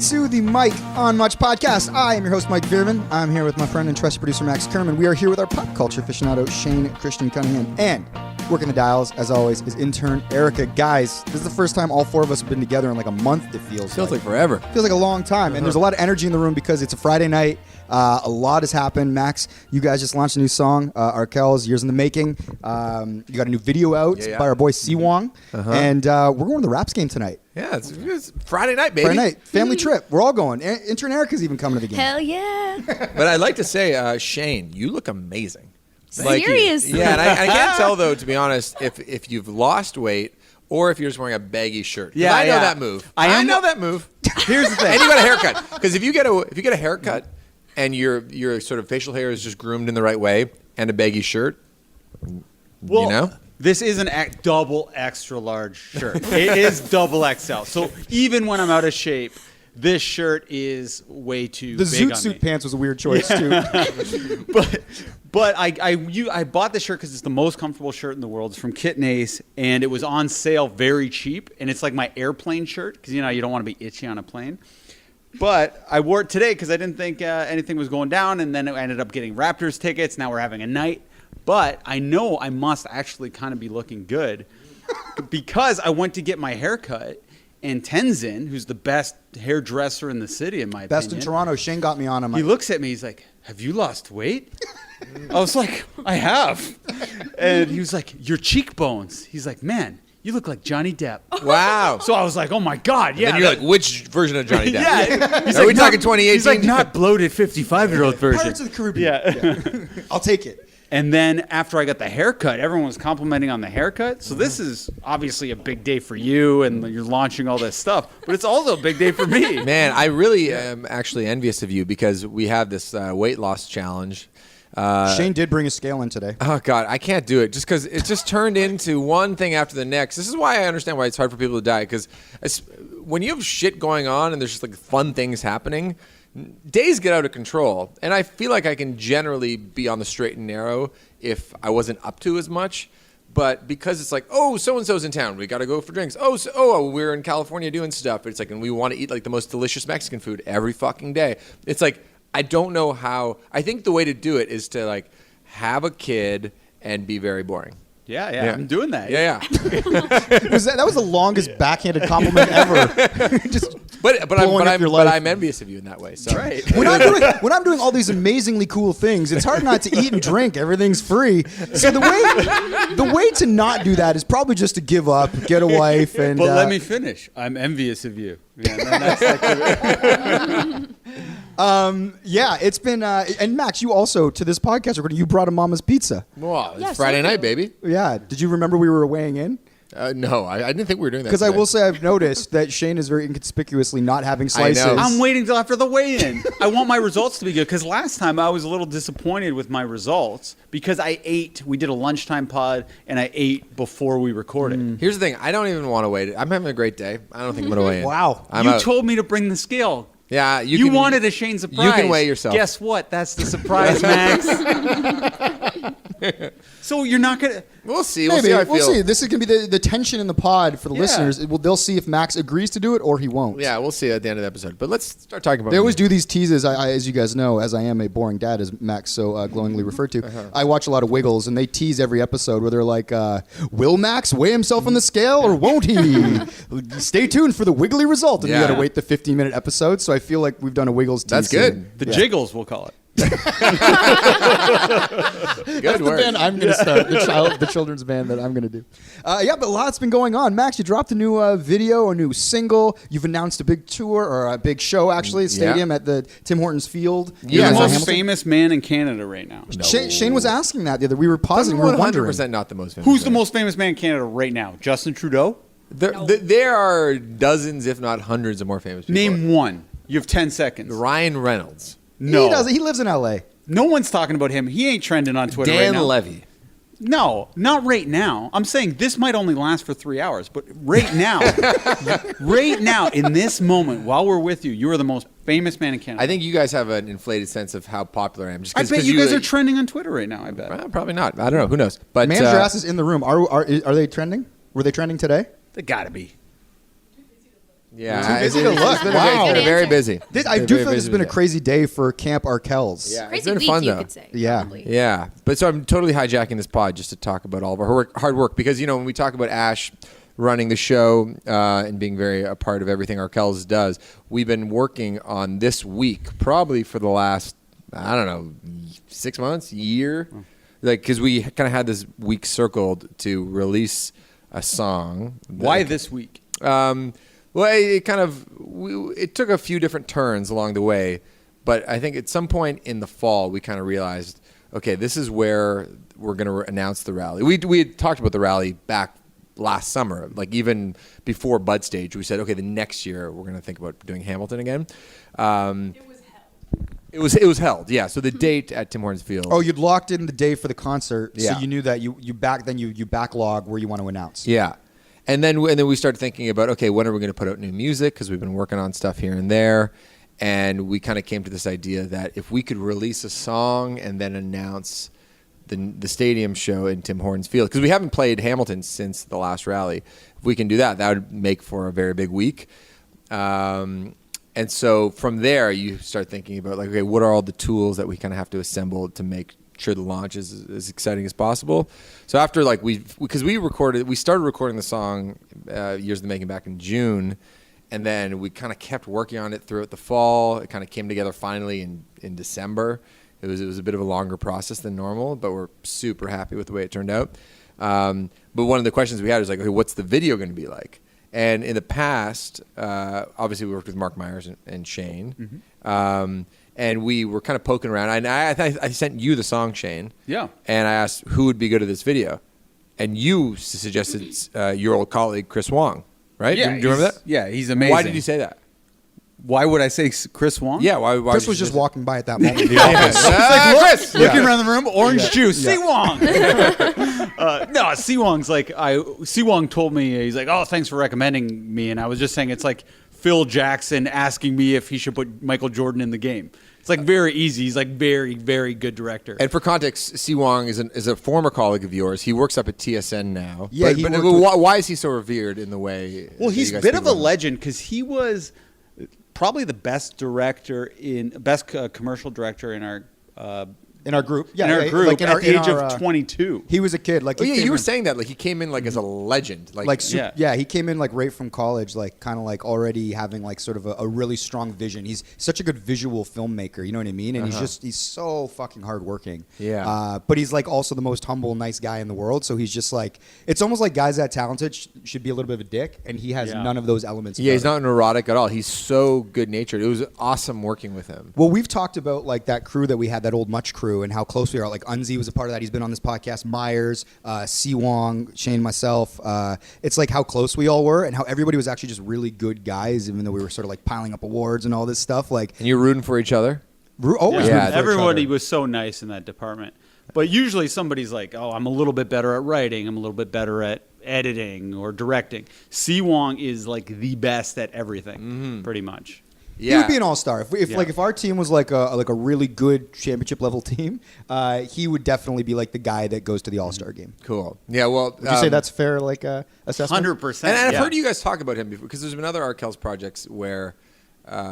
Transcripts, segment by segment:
to the Mike on Much podcast. I am your host, Mike Veerman. I'm here with my friend and trusted producer, Max Kerman. We are here with our pop culture aficionado, Shane Christian Cunningham. And working the dials, as always, is intern Erica. Guys, this is the first time all four of us have been together in like a month, it feels like forever. Feels like a long time. And there's a lot of energy in the room because it's a Friday night. A lot has happened. Max, you guys just launched a new song, Arkells, Years in the Making. You got a new video out by our boy Siwong. And we're going to the Raps game tonight. Yeah, it's Friday night, baby. Friday night, family trip. We're all going. Intern Erica's even coming to the game. Hell yeah. But I'd like to say, Shane, you look amazing. Seriously? Yeah, and I can't tell, though, to be honest, if you've lost weight or if you're just wearing a baggy shirt. Yeah, I know that move. I know that move. Here's the thing. And you got a haircut. Because if you get a haircut and your sort of facial hair is just groomed in the right way and a baggy shirt, well, you know? This is a double extra large shirt. It is double XL. So even when I'm out of shape, this shirt is way too the big zoot on suit me. pants was a weird choice too. But I bought this shirt because it's the most comfortable shirt in the world. It's from Kit and Ace, and it was on sale very cheap. And it's like my airplane shirt because you don't want to be itchy on a plane. But I wore it today because I didn't think anything was going down, and then I ended up getting Raptors tickets. Now we're having a night. But I know I must actually kind of be looking good because I went to get my haircut, and Tenzin, who's the best hairdresser in the city, in my opinion. Best in Toronto. Shane got me on him. He looks at me. He's like, "Have you lost weight?" I was like, "I have." And he was like, "Your cheekbones." He's like, "Man, you look like Johnny Depp." Wow. So I was like, "Oh my God, yeah." And you're like, which version of Johnny Depp? Yeah. He's Are we like, talking 2018? He's like, not bloated 55-year-old version. Pirates of the Caribbean. Yeah. I'll take it. And then after I got the haircut, everyone was complimenting on the haircut. So this is obviously a big day for you, and you're launching all this stuff. But it's also a big day for me. Man, I really am actually envious of you because we have this weight loss challenge. Shane did bring a scale in today. Oh, God, I can't do it just because it just turned into one thing after the next. This is why I understand why it's hard for people to diet, because when you have shit going on and there's just like fun things happening, days get out of control. And I feel like I can generally be on the straight and narrow if I wasn't up to as much. But because it's like, oh, so-and-so's in town, we got to go for drinks. We're in California doing stuff. It's like, and we want to eat like the most delicious Mexican food every fucking day. It's like, I don't know how. I think the way to do it is to like have a kid and be very boring. Yeah. I'm doing that. Yeah. That was the longest backhanded compliment ever. But I'm envious of you in that way. So. Right. When I'm doing all these amazingly cool things, it's hard not to eat and drink. Everything's free. So the way to not do that is probably just to give up, get a wife, and. But let me finish. I'm envious of you. Yeah, it's been. And Max, you also to this podcast recording, you brought a Mama's Pizza. Wow, it's Friday night, baby. Yeah. Did you remember we were weighing in? No, I didn't think we were doing that. Because I will say I've noticed that Shane is very inconspicuously not having slices. I know. I'm waiting till after the weigh-in. I want my results to be good because last time I was a little disappointed with my results because I ate. We did a lunchtime pod and I ate before we recorded. Here's the thing: I don't even want to weigh it. I'm having a great day. I don't think I'm going to weigh in. Wow. You told me to bring the scale. Yeah, you wanted a Shane surprise. You can weigh yourself. Guess what? That's the surprise, Max. So you're not gonna. We'll see. Maybe. We'll see how I feel. We'll see. This is going to be the tension in the pod for the listeners. They'll see if Max agrees to do it or he won't. Yeah, we'll see at the end of the episode. But let's start talking about. They always do these teases. I, as you guys know, as I am a boring dad, as Max so glowingly referred to, I watch a lot of Wiggles, and they tease every episode where they're like, "Will Max weigh himself on the scale or won't he?" Stay tuned for the wiggly result, and you got to wait the 15-minute episode. So I feel like we've done a Wiggles tease. That's good. The Jiggles, we'll call it. Good That's work. the band I'm going to start. The children's band that I'm going to do. But a lot's been going on. Max, you dropped a new video, a new single. You've announced a big tour or a big show, actually, stadium at the Tim Hortons Field. You're the most famous man in Canada right now. No. Shane was asking that the other. We were pausing. We were wondering. 100% not the most famous. Who's the most famous man in Canada right now? Justin Trudeau? There are dozens, if not hundreds, of more famous people. Name one. You have 10 seconds. Ryan Reynolds. No. He doesn't. He lives in L.A. No one's talking about him. He ain't trending on Twitter right now. Dan Levy. No, not right now. I'm saying this might only last for 3 hours, but right now, in this moment, while we're with you, you are the most famous man in Canada. I think you guys have an inflated sense of how popular I am. I bet you guys are trending on Twitter right now, I bet. Well, probably not. I don't know. Who knows? But Manager Ass is in the room. Are they trending? Were they trending today? They gotta be. Yeah, Too busy to look. Wow. It's been very busy. I do feel like this has been a crazy day for Camp Arkells. Yeah, it's Crazy been week, fun you though. could say. Yeah. Probably. Yeah, but so I'm totally hijacking this pod just to talk about all of our hard work because when we talk about Ash running the show and being very a part of everything Arkells does, we've been working on this week probably for the last 6 months, year, because we kind of had this week circled to release a song. Why this week? Well, it took a few different turns along the way, but I think at some point in the fall we kind of realized, okay, this is where we're going to announce the rally. We had talked about the rally back last summer, like even before Bud Stage. We said, okay, the next year we're going to think about doing Hamilton again. It was held, yeah. So the date at Tim Hortons Field. Oh, you'd locked in the day for the concert, Yeah. so you knew that you backlog where you want to announce. Yeah. And then we started thinking about, okay, when are we going to put out new music? Because we've been working on stuff here and there. And we kind of came to this idea that if we could release a song and then announce the stadium show in Tim Hortons Field, because we haven't played Hamilton since the last rally. If we can do that, that would make for a very big week. And so from there, you start thinking about, like, okay, what are all the tools that we kind of have to assemble to make sure the launch is as exciting as possible. So after we started recording the song years in the making back in June, and then we kind of kept working on it throughout the fall. It kind of came together finally in December. It was a bit of a longer process than normal, but we're super happy with the way it turned out. But one of the questions we had was like, okay, what's the video going to be like? And in the past, obviously we worked with Mark Myers and Shane. Mm-hmm. And we were kind of poking around. And I sent you the song, Shane. Yeah. And I asked who would be good at this video. And you suggested your old colleague, Chris Wong, right? Yeah, Do you remember that? Yeah, he's amazing. Why did you say that? Why would I say Chris Wong? Yeah, why Chris did was you just say- walking by at that moment. in the Yeah. office. Chris! Looking around the room, orange juice, C Wong. No, C Wong's C Wong told me, he's like, oh, thanks for recommending me. And I was just saying, it's like Phil Jackson asking me if he should put Michael Jordan in the game. It's like very easy. He's like very, very good director. And for context, Si Wong is a former colleague of yours. He works up at TSN now. Yeah, why is he so revered in the way? Well, that he's you a guys bit think of a about him? legend because he was probably the best commercial director in our in our group. Yeah, in our yeah, group like in at our, the in age our, of 22. He was a kid. Like Oh he yeah, came you were in- saying that he came in as a legend. Yeah, he came in right from college, kind of already having sort of a really strong vision. He's such a good visual filmmaker, you know what I mean? And he's so fucking hardworking. Yeah. But he's also the most humble, nice guy in the world. So he's just it's almost like guys that talented should be a little bit of a dick, and he has none of those elements. Yeah, he's about him. not neurotic at all. He's so good natured. It was awesome working with him. Well, we've talked about that crew that we had, that old Much crew, and how close we are. Unzi was a part of that. He's been on this podcast. Myers, Si Wong, Shane, myself. It's how close we all were, and how everybody was actually just really good guys, even though we were sort of piling up awards and all this stuff. And you're rooting for each other? Always Yeah, rooting for each everybody other. was so nice in that department. But usually somebody's like, oh, I'm a little bit better at writing. I'm a little bit better at editing or directing. C Wong is the best at everything, pretty much. He would be an all-star. If our team was a really good championship level team, he would definitely be the guy that goes to the all-star game. Cool. Yeah, well... Would you say that's fair assessment? 100%. And I've heard you guys talk about him before, because there's been other Arkells projects where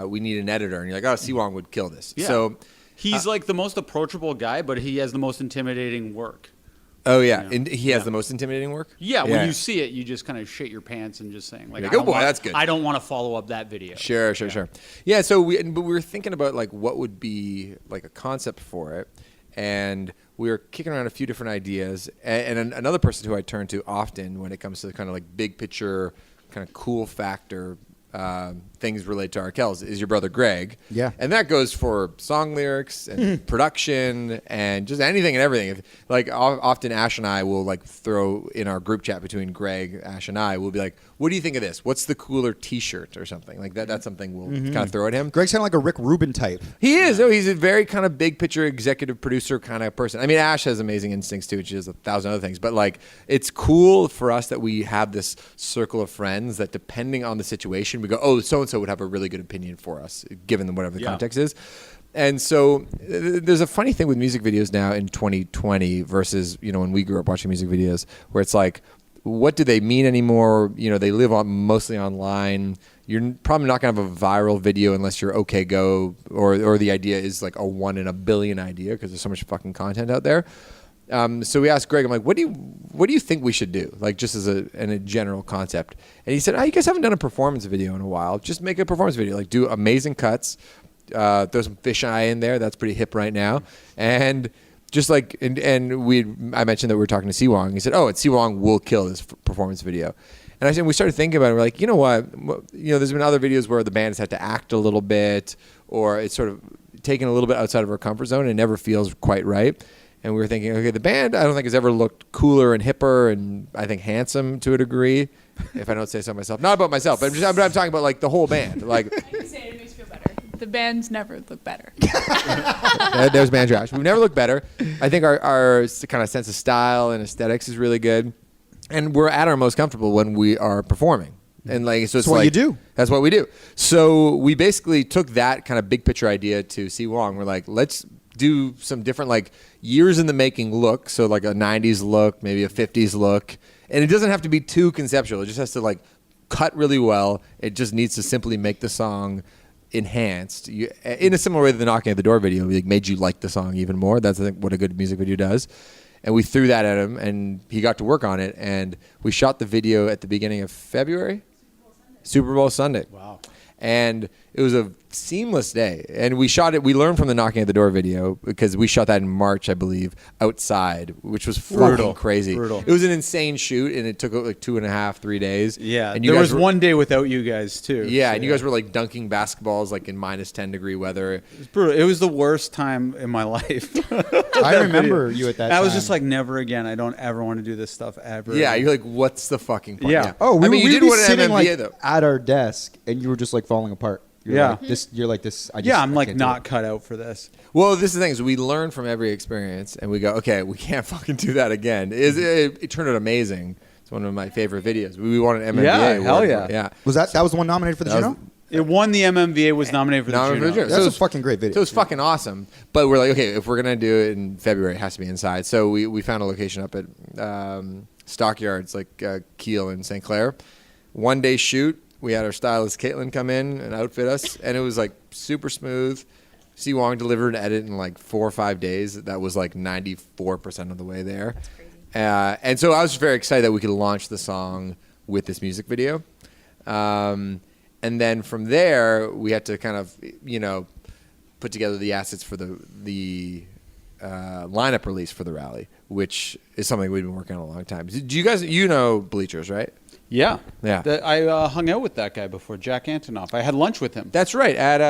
we need an editor, and you're like, oh, Si Wong would kill this. Yeah. So he's the most approachable guy, but he has the most intimidating work. Oh yeah, and he has the most intimidating work. Yeah, when you see it, you just kind of shit your pants and just saying, You're like, oh boy, that's good. I don't want to follow up that video. Sure. Yeah, so we were thinking about what would be a concept for it, and we were kicking around a few different ideas. And another person who I turn to often when it comes to kind of big picture, kind of cool factor things related to Arkells is your brother Greg. Yeah. And that goes for song lyrics and production and just anything and everything. Often Ash and I will throw in our group chat between Greg, Ash, and I, we'll be like, what do you think of this? What's the cooler T-shirt or something? That's something we'll kind of throw at him. Greg's kind of like a Rick Rubin type. He is. Oh, he's a very kind of big picture executive producer kind of person. I mean, Ash has amazing instincts too. She does 1,000 other things. But it's cool for us that we have this circle of friends that depending on the situation, we go, oh, so-and-so would have a really good opinion for us, given whatever the context is. And so there's a funny thing with music videos now in 2020 versus, when we grew up watching music videos, where it's what do they mean anymore? They live mostly online. you're probably not going to have a viral video unless you're okay go, or the idea is like a 1 in a billion idea because there's so much fucking content out there. So we asked Greg, I'm like, what do you think we should do? Like just as a general concept. And he said, you guys haven't done a performance video in a while. Just make a performance video. Like do amazing cuts. Throw some fisheye in there. That's pretty hip right now. And just like, I mentioned that we were talking to Siwong. He said, Siwong will kill this performance video. And I said, we started thinking about it. We're like, you know what? There's been other videos where the band has had to act a little bit, or it's sort of taken a little bit outside of our comfort zone and it never feels quite right. And we were thinking, okay, the band I don't think has ever looked cooler and hipper and I think handsome to a degree, if I don't say so myself. Not about myself, but I'm talking about like the whole band. Like, I can say it makes me feel better. The bands never look better. There's band trash. We've never looked better. I think our kind of sense of style and aesthetics is really good. And we're at our most comfortable when we are performing. And like, so it's That's what like, you do. That's what we do. So we basically took that kind of big picture idea to Siwong. We're like, let's do some different like years in the making look. So like a 90s look, maybe a 50s look. And it doesn't have to be too conceptual. It just has to like cut really well. It just needs to simply make the song enhanced. In a similar way to the Knocking at the Door video, we made you like the song even more. That's I think what a good music video does. And we threw that at him and he got to work on it. And we shot the video at the beginning of February. Super Bowl Sunday. Wow. And it was a seamless day. And we shot it. We learned from the Knocking at the Door video because we shot that in March, I believe, outside, which was fucking crazy. Brutal. It was an insane shoot, and it took like 2.5, 3 days. Yeah. And there was one day without you guys, too. Yeah, so, and you guys were like dunking basketballs like in minus 10 degree weather. It was brutal. It was the worst time in my life. I remember you at that time. I was just like, never again. I don't ever want to do this stuff ever. Yeah, you're like, what's the fucking point? Yeah. Oh, I mean, you we'd did be win an sitting MMVA, like though. at our desk, and you were just like falling apart. Yeah. You're like this. I'm like not cut out for this. Well, this is the thing is we learn from every experience, and we go, okay, we can't fucking do that again. It turned out amazing. It's one of my favorite videos. We won an MMVA. Yeah, hell award yeah. for it. Yeah. Was that the one nominated for the Juno? It won the MMVA, was nominated for the Nominated for Juno. the Juno. That's So a it's fucking great video. So it's fucking awesome. But we're like, okay, if we're going to do it in February, it has to be inside. So we found a location up at Stockyards, like Kiel in St. Clair. 1 day shoot. We had our stylist Caitlin come in and outfit us, and it was like super smooth. Siwong delivered an edit in like 4 or 5 days. That was like 94% of the way there. That's crazy. And so I was very excited that we could launch the song with this music video. And then from there, we had to kind of, put together the assets for the lineup release for the rally, which is something we've been working on a long time. Do you guys, Bleachers, right? Yeah. Yeah. I hung out with that guy before, Jack Antonoff. I had lunch with him. That's right. At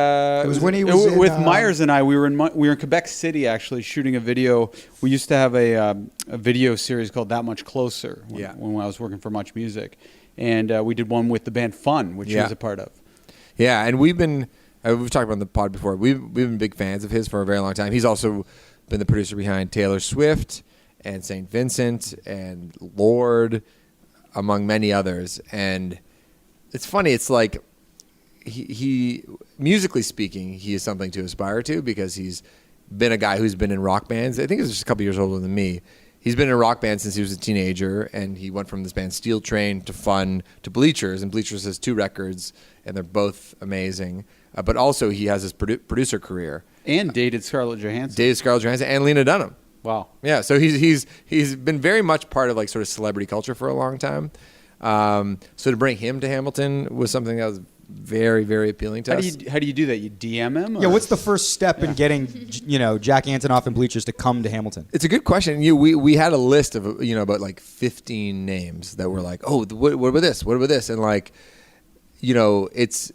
It was when he was with in, Myers and I. We were in Quebec City actually shooting a video. We used to have a video series called That Much Closer when I was working for Much Music, and we did one with the band Fun, which he was a part of. Yeah, and we've talked about on the pod before. We've been big fans of his for a very long time. He's also been the producer behind Taylor Swift and St. Vincent and Lorde, among many others. And it's funny, it's like he musically speaking, he is something to aspire to because he's been a guy who's been in rock bands. I think he's just a couple years older than me. He's been in a rock band since he was a teenager, and he went from this band Steel Train to Fun to Bleachers, and Bleachers has 2 records, and they're both amazing. But also he has his producer career. And dated Scarlett Johansson. And Lena Dunham. Wow. Yeah, so he's been very much part of like sort of celebrity culture for a long time. So to bring him to Hamilton was something that was very, very appealing to us. How do you do that? You DM him? Yeah, or- what's the first step in getting, Jack Antonoff and Bleachers to come to Hamilton? It's a good question. We had a list of about like 15 names that were like, oh, what about this? What about this? And like, it's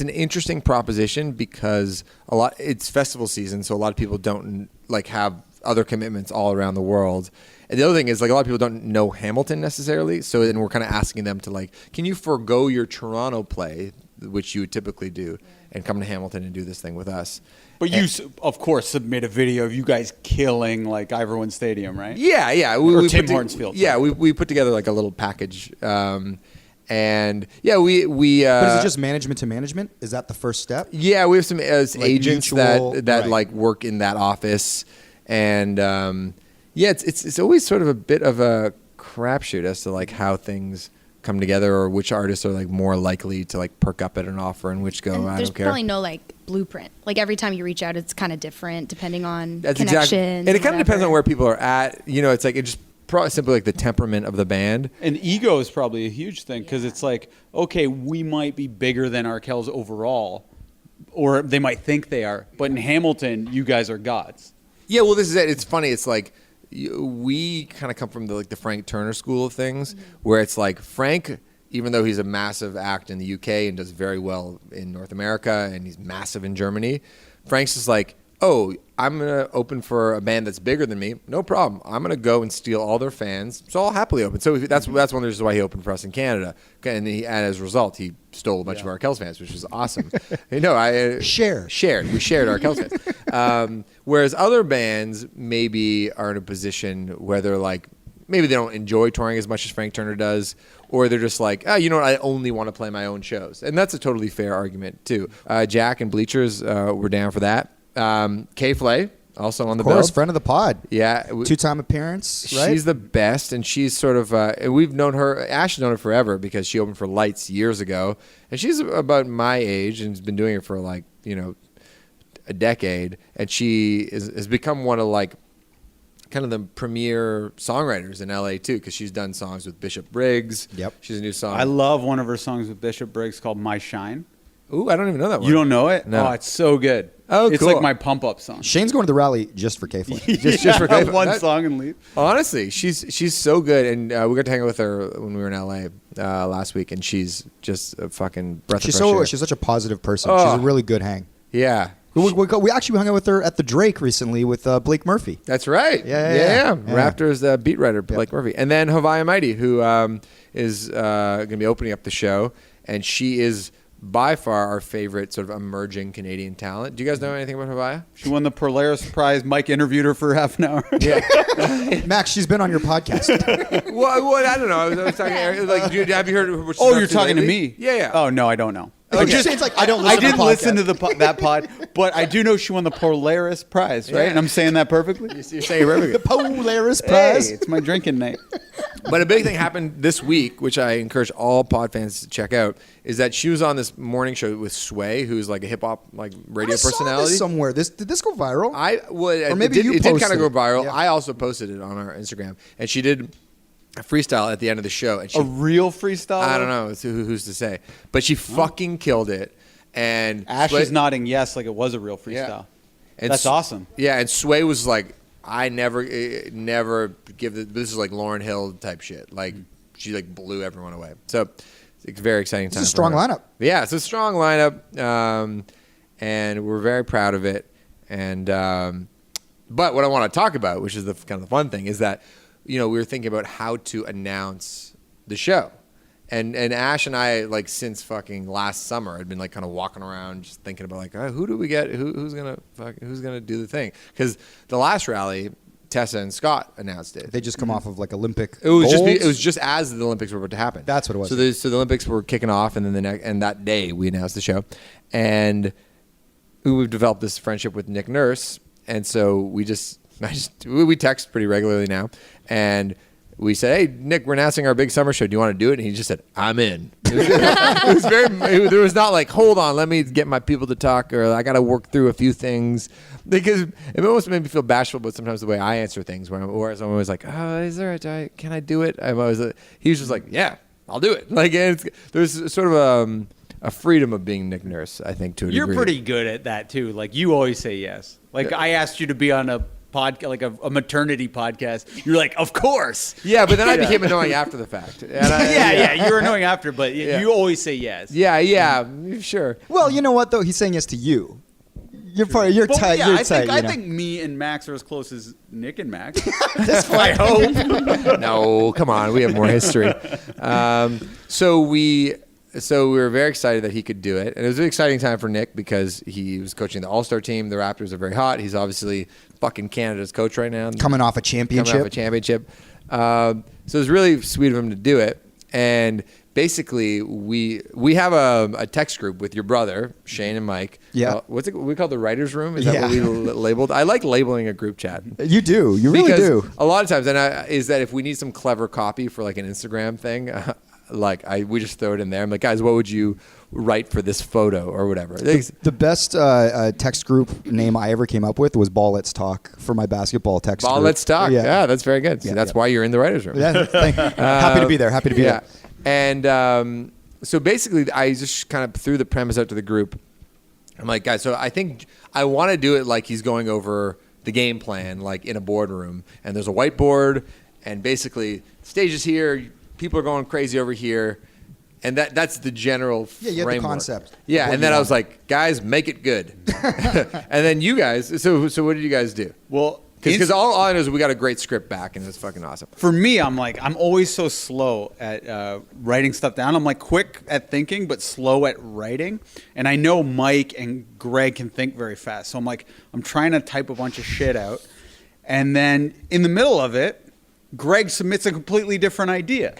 an interesting proposition because it's festival season, so a lot of people don't like have other commitments all around the world. And the other thing is like a lot of people don't know Hamilton necessarily, so then we're kind of asking them to like, can you forego your Toronto play, which you would typically do, and come to Hamilton and do this thing with us? But you, of course, submit a video of you guys killing like Ivor Stadium, right? Yeah. Or Tim Hortons Field. Yeah, we put together like a little package. And yeah, we. But is it just management to management? Is that the first step? Yeah, we have some agents mutual, that right. like work in that office, and it's always sort of a bit of a crapshoot as to like how things come together, or which artists are like more likely to like perk up at an offer and which go, And I there's don't care. probably no like blueprint. Like every time you reach out, it's kind of different depending on That's connections. exactly, and it kind of depends whatever. on where people are at. You know, it's like it just probably simply like the temperament of the band. And ego is probably a huge thing because it's like, okay, we might be bigger than Arkells overall, or they might think they are, but in Hamilton, you guys are gods. Yeah, well, this is it. It's funny. It's like we kind of come from the Frank Turner school of things, where it's like Frank, even though he's a massive act in the UK and does very well in North America, and he's massive in Germany, Frank's just like, oh, I'm going to open for a band that's bigger than me. No problem. I'm going to go and steal all their fans. So I'll happily open. So that's one of the reasons why he opened for us in Canada. And as a result, he stole a bunch of our Arkells fans, which was awesome. We shared Arkells fans. Whereas other bands maybe are in a position where they're like, maybe they don't enjoy touring as much as Frank Turner does, or they're just like, oh, you know what, I only want to play my own shows. And that's a totally fair argument, too. Jack and Bleachers were down for that. Kay Flay, also on the bill. Of course, friend of the pod. Yeah. 2-time appearance, right? She's the best, and she's sort of, and we've known her, Ash has known her forever because she opened for Lights years ago. And she's about my age and has been doing it for like, a decade. And she has become one of like, kind of the premier songwriters in LA too, because she's done songs with Bishop Briggs. Yep. She's a new song. I love one of her songs with Bishop Briggs called My Shine. Ooh, I don't even know that one. You don't know it? No. Oh, it's so good. Oh, it's cool. like my pump-up song. Shane's going to the rally just for K-Flay. Just for K-Flay. one That- song and leave. Honestly, she's so good, and we got to hang out with her when we were in LA last week, and she's just a fucking breath of fresh air. She's such a positive person. Oh. She's a really good hang. Yeah. We actually hung out with her at the Drake recently with Blake Murphy. That's right. Yeah. Raptors beat writer Blake Murphy, and then Havaya Mighty, who is going to be opening up the show, and she is by far our favorite sort of emerging Canadian talent. Do you guys know anything about Havaya? She won the Polaris Prize. Mike interviewed her for half an hour. Yeah. Max, she's been on your podcast. well, I don't know. I was talking. Like, have you heard? What she's Oh, up you're talking to lately? me? Yeah. Oh, no, I don't know. Like, Shane's like, I don't listen I didn't to the listen podcast. to that pod, but I do know she won the Polaris Prize, right? Yeah. And I'm saying that perfectly? You're saying it perfectly. The Polaris Hey, Prize. it's my drinking night. But a big thing happened this week, which I encourage all pod fans to check out, is that she was on this morning show with Sway, who's like a hip hop like radio I saw personality. this somewhere. Did this go viral? Or maybe you it did kind posted of go viral. it. Yeah. I also posted it on our Instagram, and she did a freestyle at the end of the show, and she A real freestyle? I don't know, it's who's to say, but she fucking killed it. And Ash Sway- is nodding yes like it was a real freestyle. Yeah. And That's awesome. Yeah, and Sway was like, I never give this is like Lauryn Hill type shit. Like she like blew everyone away. So it's a very exciting time. It's a strong for her. lineup. Yeah, it's a strong lineup, and we're very proud of it. And but what I want to talk about, which is the kind of the fun thing, is that we were thinking about how to announce the show. And Ash and I, like, since fucking last summer, had been like kind of walking around just thinking about like, who do we get? Who's gonna do the thing? Because the last rally, Tessa and Scott announced it. They just come off of like Olympic. It was golds. just as the Olympics were about to happen. That's what it was. So the Olympics were kicking off, and then and that day we announced the show, and we've developed this friendship with Nick Nurse, and so we text pretty regularly now, and we said, hey, Nick, we're announcing our big summer show. Do you want to do it? And he just said, I'm in. There was not like, hold on, let me get my people to talk, or I got to work through a few things. Because it almost made me feel bashful, but sometimes the way I answer things, whereas I'm always like, can I do it? He was just like, yeah, I'll do it. Like, there's sort of a freedom of being Nick Nurse, I think, to a You're degree. pretty good at that too. Like you always say yes. Like I asked you to be on a podcast, like a maternity podcast. You're like, of course. Yeah, but then I became annoying after the fact. And Yeah. You're annoying after, but Yeah. you always say yes. Yeah, sure. Well, you know what though? He's saying yes to you. You're part. You're But tight. yeah, You're I tight. think me and Max are as close as Nick and Max. I hope. No, come on, we have more history. So we were very excited that he could do it, and it was an exciting time for Nick because he was coaching the All-Star team. The Raptors are very hot. He's obviously fucking Canada's coach right now. Coming off a championship. So it was really sweet of him to do it, and basically we have a text group with your brother Shane and Mike. Yeah. What's it we call the writers' room? Is that Yeah. what we labeled? I like labeling a group chat. You do. You really Because do. a lot of times, is that if we need some clever copy for like an Instagram thing, we just throw it in there. I'm like, guys, what would you write for this photo or whatever? The best text group name I ever came up with was Ball Let's Talk for my basketball text Ball group. Let's Talk. Yeah, that's very good. See, that's why you're in the writer's room. Yeah, happy to be there. Happy to be there. And so basically, I just kind of threw the premise out to the group. I'm like, guys, so I think I want to do it like he's going over the game plan, like in a boardroom, and there's a whiteboard, and basically, stage is here, people are going crazy over here. And that's the general framework. You have the concept. Yeah, and then I was like, guys, make it good. And then you guys, so what did you guys do? Well, because all I know is we got a great script back, and it's fucking awesome. For me, I'm always so slow at writing stuff down. I'm like quick at thinking, but slow at writing. And I know Mike and Greg can think very fast. So I'm trying to type a bunch of shit out. And then in the middle of it, Greg submits a completely different idea.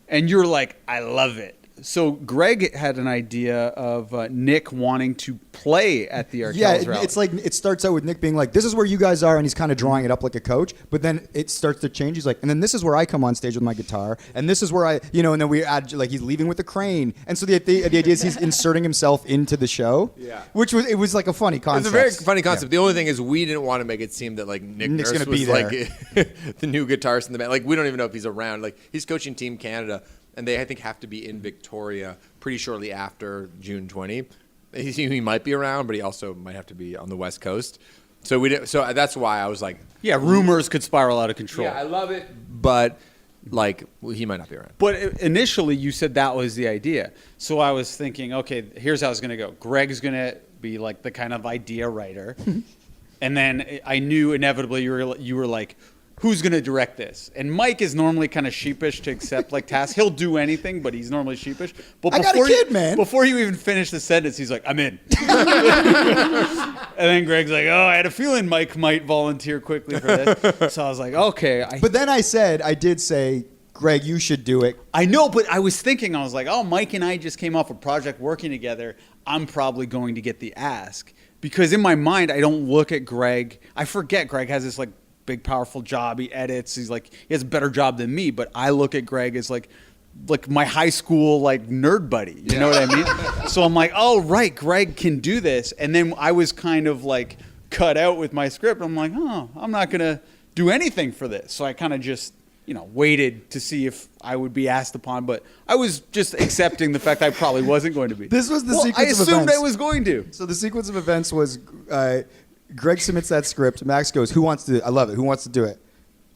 And you're like, I love it. So Greg had an idea of Nick wanting to play at the Arkells rally. It's like it starts out with Nick being like, "This is where you guys are," and he's kind of drawing it up like a coach. But then it starts to change. He's like, "And then this is where I come on stage with my guitar, and this is where I, and then we add like he's leaving with a crane." And so the idea is he's inserting himself into the show. Yeah, it was like a funny concept. It's a very funny concept. Yeah. The only thing is we didn't want to make it seem that like Nick's going to was be there. Like the new guitarist in the band. Like we don't even know if he's around. Like he's coaching Team Canada. And they, I think, have to be in Victoria pretty shortly after June 20. He might be around, but he also might have to be on the West Coast. So So that's why I was like, yeah, rumors could spiral out of control. Yeah, I love it, but he might not be around. But initially, you said that was the idea. So I was thinking, okay, here's how it's going to go. Greg's going to be like the kind of idea writer, and then I knew inevitably you were like, who's going to direct this? And Mike is normally kind of sheepish to accept like tasks. He'll do anything, but he's normally sheepish. But I got a kid, man. Before you even finish the sentence, he's like, I'm in. And then Greg's like, I had a feeling Mike might volunteer quickly for this. So I was like, okay. But then I did say, Greg, you should do it. I know, but I was thinking, I was like, Mike and I just came off a project working together. I'm probably going to get the ask. Because in my mind, I don't look at Greg. I forget Greg has this like big powerful job. He edits. He has a better job than me. But I look at Greg as like my high school like nerd buddy. You know what I mean? So I'm like, oh right, Greg can do this. And then I was kind of like cut out with my script. I'm like, I'm not gonna do anything for this. So I kind of just waited to see if I would be asked upon. But I was just accepting the fact I probably wasn't going to be. This was the sequence I of events. assumed I was going to. So the sequence of events was. Greg submits that script. Max goes, "Who wants to do it? I love it. Who wants to do it?"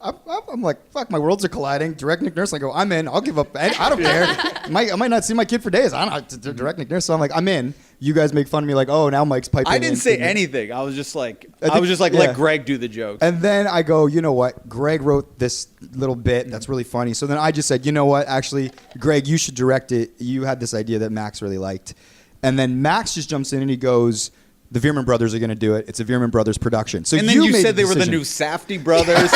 I'm like, "Fuck, my worlds are colliding." Direct Nick Nurse. I go, "I'm in. I'll give up. I don't care. I might not see my kid for days. I don't have to direct Nick Nurse." So I'm like, "I'm in." You guys make fun of me like, "Oh, now Mike's piping." I didn't say anything. I was just like, let Greg do the jokes. And then I go, "You know what? Greg wrote this little bit that's really funny." So then I just said, "You know what? Actually, Greg, you should direct it. You had this idea that Max really liked." And then Max just jumps in and he goes, "The Veerman brothers are going to do it. It's a Veerman brothers production." So and then you made said the they were the decision. new Safdie brothers.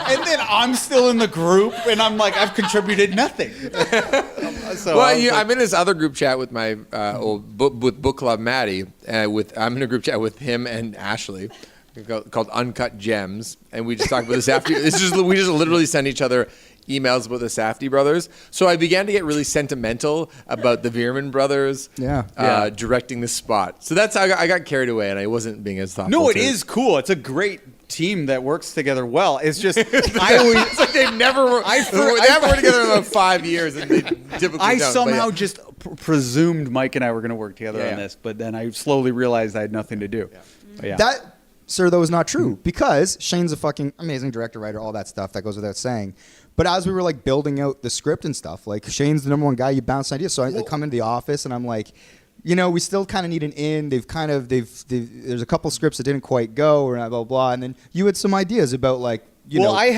And then I'm still in the group, and I'm like, I've contributed nothing. I'm in this other group chat with my old book club Maddie. I'm in a group chat with him and Ashley called Uncut Gems, and we just talked about this after. We just literally send each other emails about the Safdie brothers. So I began to get really sentimental about the Veerman brothers directing the spot. So that's how I got carried away, and I wasn't being as thoughtful. No, it is cool. It's a great team that works together well. It's just it's like they've never worked together in about 5 years, and they typically I don't. somehow just presumed Mike and I were going to work together on this, but then I slowly realized I had nothing to do. Yeah. That, sir, though, is not true because Shane's a fucking amazing director, writer, all that stuff that goes without saying. But as we were like building out the script and stuff, like Shane's the number one guy. You bounce ideas. So I come into the office and I'm like, we still kind of need an in. There's a couple scripts that didn't quite go, or blah blah blah. And then you had some ideas about like, I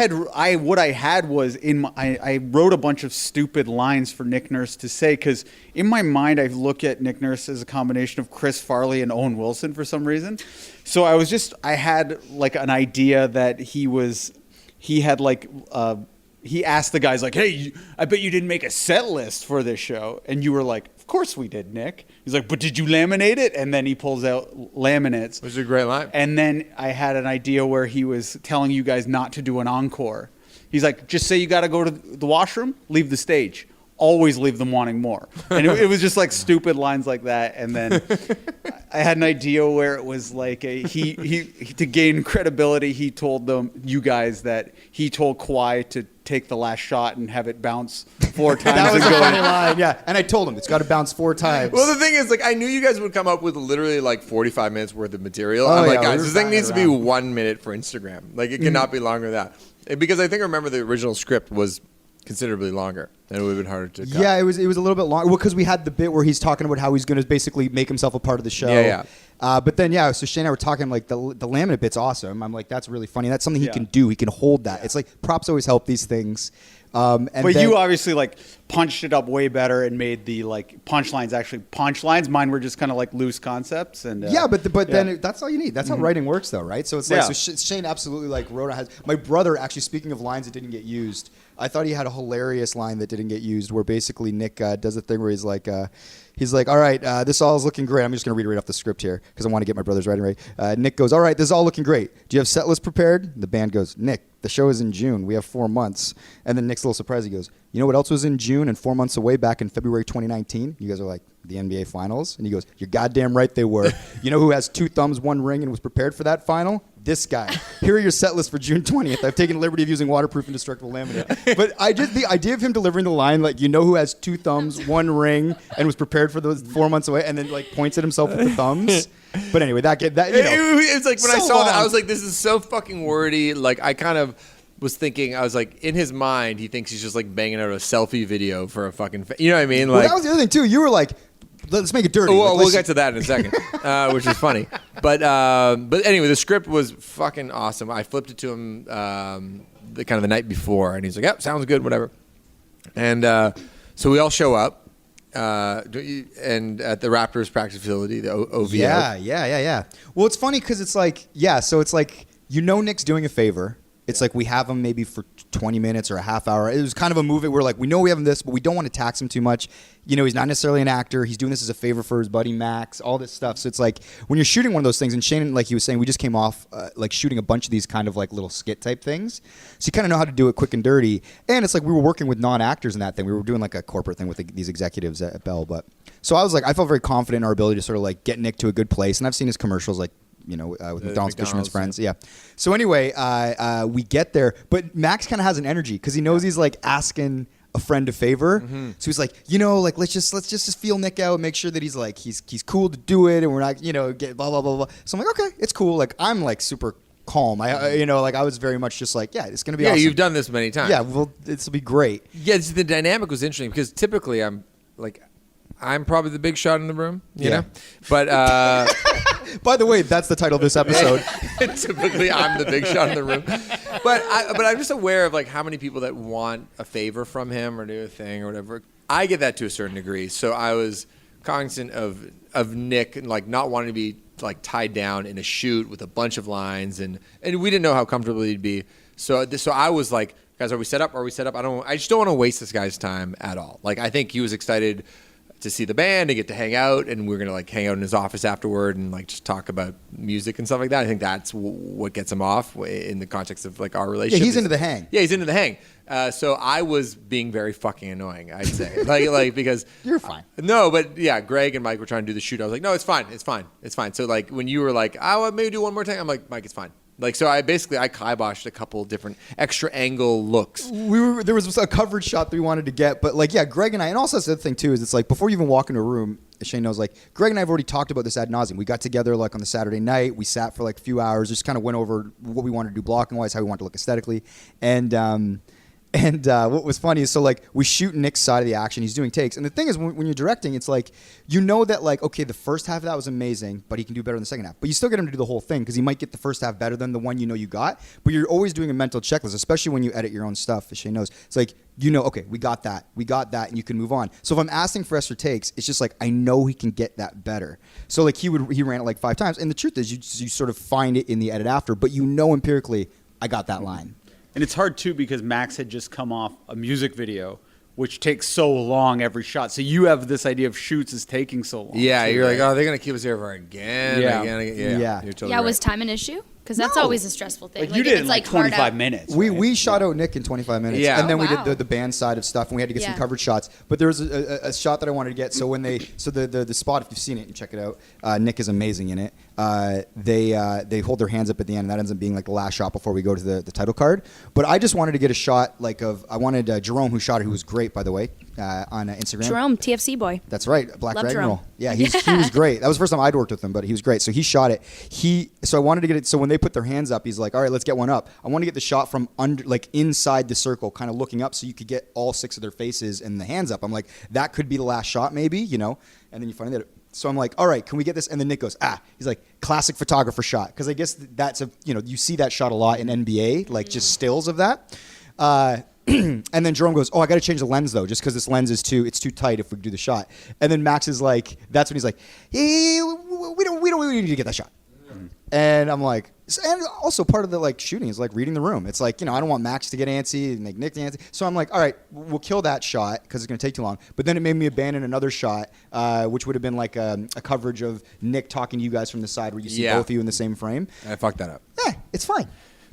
wrote a bunch of stupid lines for Nick Nurse to say because in my mind I look at Nick Nurse as a combination of Chris Farley and Owen Wilson for some reason. So I had like an idea that he asked the guys like, "Hey, I bet you didn't make a set list for this show," and you were like, "Of course we did, Nick." He's like, "But did you laminate it?" And then he pulls out laminates. Which is a great line. And then I had an idea where he was telling you guys not to do an encore. He's like, "Just say you got to go to the washroom, leave the stage." always leave them wanting more. And it was just like stupid lines like that. And then I had an idea where it was like he to gain credibility, he told you guys that he told Kawhi to take the last shot and have it bounce 4 times. That was a funny line, yeah. And I told him it's got to bounce 4 times. Well, the thing is, like, I knew you guys would come up with literally like 45 minutes worth of material. Oh, I'm like, yeah, guys, we this were thing needs to be banging around. 1 minute for Instagram. Like, it cannot be longer than that. Because I think I remember the original script was considerably longer, and it would have been harder to cut. Yeah, it was a little bit long. Well, because we had the bit where he's talking about how he's going to basically make himself a part of the show. Yeah. But then, so Shane and I were talking, like, the laminate bit's awesome. I'm like, that's really funny. That's something he can do. He can hold that. It's like, props always help these things. But you obviously like punched it up way better and made the like punchlines actually punchlines. Mine were just kind of like loose concepts. And then that's all you need. That's how writing works, though, right? So it's like, Shane absolutely like wrote. My brother actually, speaking of lines that didn't get used, I thought he had a hilarious line that didn't get used, where basically Nick does a thing where he's like, all right, this all is looking great. I'm just going to read it right off the script here because I want to get my brother's writing right. Nick goes, all right, this is all looking great. Do you have set list prepared? The band goes, Nick, the show is in June. We have 4 months. And then Nick's a little surprised. He goes, you know what else was in June and 4 months away back in February 2019? You guys are like, the NBA Finals? And he goes, you're goddamn right they were. You know who has 2 thumbs, 1 ring, and was prepared for that final? This guy. Here are your set lists for June 20th. I've taken the liberty of using waterproof and destructible laminate. But I just, the idea of him delivering the line, like, you know who has 2 thumbs, 1 ring, and was prepared for those 4 months away, and then like points at himself with the thumbs. But anyway, it's like when I saw that, I long. was like, this is so fucking wordy. Like, I kind of was thinking, I was like, in his mind, he thinks he's just like banging out a selfie video for a fucking, you know what I mean? Like, that was the other thing too. You were like, let's make it dirty. Well, Like, we'll get to that in a second, which is funny. But anyway, the script was fucking awesome. I flipped it to him the night before, and he's like, "Yep, sounds good, whatever." And so we all show up, and at the Raptors practice facility, the OVO. Yeah. Well, it's funny because it's like, so it's like, Nick's doing a favor. It's like we have him maybe for 20 minutes or a half hour. It was kind of a move. We're like, we know we have him this, but we don't want to tax him too much. He's not necessarily an actor. He's doing this as a favor for his buddy Max, all this stuff. So it's like when you're shooting one of those things, and Shane, like he was saying, we just came off like shooting a bunch of these kind of like little skit type things. So you kind of know how to do it quick and dirty. And it's like we were working with non-actors in that thing. We were doing like a corporate thing with these executives at Bell. But so I was like, I felt very confident in our ability to sort of like get Nick to a good place. And I've seen his commercials like, with McDonald's Fisherman's Friends. Yeah. So anyway, we get there, but Max kind of has an energy because he knows he's like asking a friend a favor. Mm-hmm. So he's like, like let's just feel Nick out, make sure that he's like he's cool to do it, and we're not get blah blah blah blah. So I'm like, okay, it's cool. Like I'm like super calm. I was very much just like, yeah, it's gonna be awesome. You've done this many times. Yeah, well, this will be great. Yeah, the dynamic was interesting because typically I'm probably the big shot in the room, you know? But by the way, that's the title of this episode. typically I'm the big shot in the room. But I'm just aware of like how many people that want a favor from him or do a thing or whatever. I get that to a certain degree. So I was cognizant of Nick and like not wanting to be like tied down in a shoot with a bunch of lines and we didn't know how comfortable he'd be. So I was like, guys, are we set up? I just don't want to waste this guy's time at all. Like I think he was excited to see the band and get to hang out, and we're gonna like hang out in his office afterward and like just talk about music and stuff like that. I think that's what gets him off in the context of like our relationship. Yeah, he's into the hang. Yeah, he's into the hang. So I was being very fucking annoying, I'd say, like because you're fine. No, but yeah, Greg and Mike were trying to do the shoot. I was like, no, it's fine. So like when you were like, oh, maybe do one more time, I'm like, Mike, it's fine. Like so, I kiboshed a couple different extra angle looks. There was a coverage shot that we wanted to get, but like Greg and I, and also that's the other thing too is it's like before you even walk into a room, Shane knows like Greg and I have already talked about this ad nauseum. We got together like on the Saturday night, we sat for like a few hours, just kind of went over what we wanted to do blocking wise, how we wanted to look aesthetically, and what was funny is so like we shoot Nick's side of the action, he's doing takes, and the thing is when you're directing, it's like that like okay, the first half of that was amazing, but he can do better in the second half. But you still get him to do the whole thing because he might get the first half better than the one you got. But you're always doing a mental checklist, especially when you edit your own stuff. As Shane knows, it's like okay, we got that, and you can move on. So if I'm asking for extra takes, it's just like I know he can get that better. So like he ran it like 5 times, and the truth is you sort of find it in the edit after, but empirically I got that line. And it's hard, too, because Max had just come off a music video, which takes so long every shot. So you have this idea of shoots is taking so long. Yeah, too, you're right? like, oh, they're going to keep us here for again. Yeah, You're totally right. was time an issue? Because that's No. always a stressful thing. Like you if did it's, in like hard 25 out- minutes. We right? we shot out Nick in 25 minutes, Yeah. and then Oh, we wow. did the band side of stuff, and we had to get some Yeah. coverage shots. But there was a shot that I wanted to get. So when the spot, if you've seen it and check it out, Nick is amazing in it. They hold their hands up at the end, and that ends up being like the last shot before we go to the title card. But I just wanted to get a shot I wanted Jerome, who shot it, who was great by the way, on Instagram. Jerome, TFC boy. That's right, Black Love Dragon Jerome. Roll. Yeah, he was great. That was the first time I'd worked with him, but he was great. So he shot it. So I wanted to get it. So when they put their hands up, he's like, "All right, let's get one up." I want to get the shot from under, like inside the circle, kind of looking up, so you could get all 6 of their faces and the hands up. I'm like, that could be the last shot, maybe, And then you find that. So I'm like, all right, can we get this? And then Nick goes, he's like, classic photographer shot, because I guess that's you see that shot a lot in NBA, like just stills of that. And then Jerome goes, I got to change the lens though, just because this lens is too tight if we do the shot. And then Max is like, that's when he's like, hey, we don't need to get that shot. And I'm like, and also part of the like shooting is like reading the room. It's like, I don't want Max to get antsy and make Nick antsy. So I'm like, all right, we'll kill that shot because it's going to take too long. But then it made me abandon another shot, which would have been like a coverage of Nick talking to you guys from the side where you see both of you in the same frame. I fucked that up. Yeah, it's fine.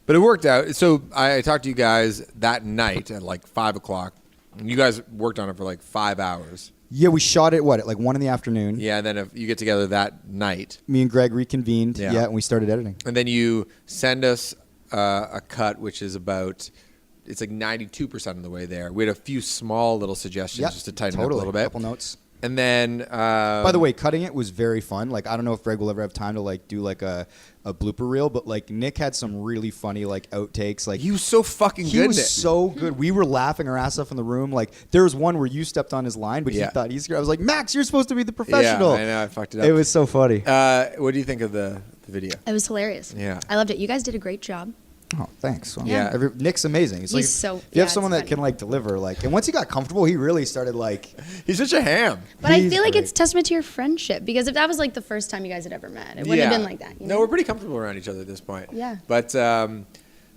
But it worked out. So I talked to you guys that night at like 5 o'clock. You guys worked on it for like 5 hours. Yeah, we shot it, at like 1 in the afternoon. Yeah, and then if you get together that night. Me and Greg reconvened, Yeah. and we started editing. And then you send us a cut, which is about, it's like 92% of the way there. We had a few small little suggestions Yep, just to tighten totally. up a little bit. Couple notes. And then... By the way, cutting it was very fun. Like, I don't know if Greg will ever have time to like do like a blooper reel, but like Nick had some really funny like outtakes. Like he was so fucking he good. was so good. We were laughing our ass off in the room. Like there was one where you stepped on his line, but he thought he's. I was like, Max, you're supposed to be the professional. Yeah, I know. I fucked it up. It was so funny. What do you think of the video? It was hilarious. Yeah. I loved it. You guys did a great job. Oh, thanks. Well, Yeah. Nick's amazing. It's He's like so- if you have yeah, someone it's that can funny. like deliver, like, and once he got comfortable, he really started like. He's such a ham. But I He's feel like great. it's testament to your friendship, because if that was like the first time you guys had ever met, it wouldn't have been like that. No, we're pretty comfortable around each other at this point. Yeah. But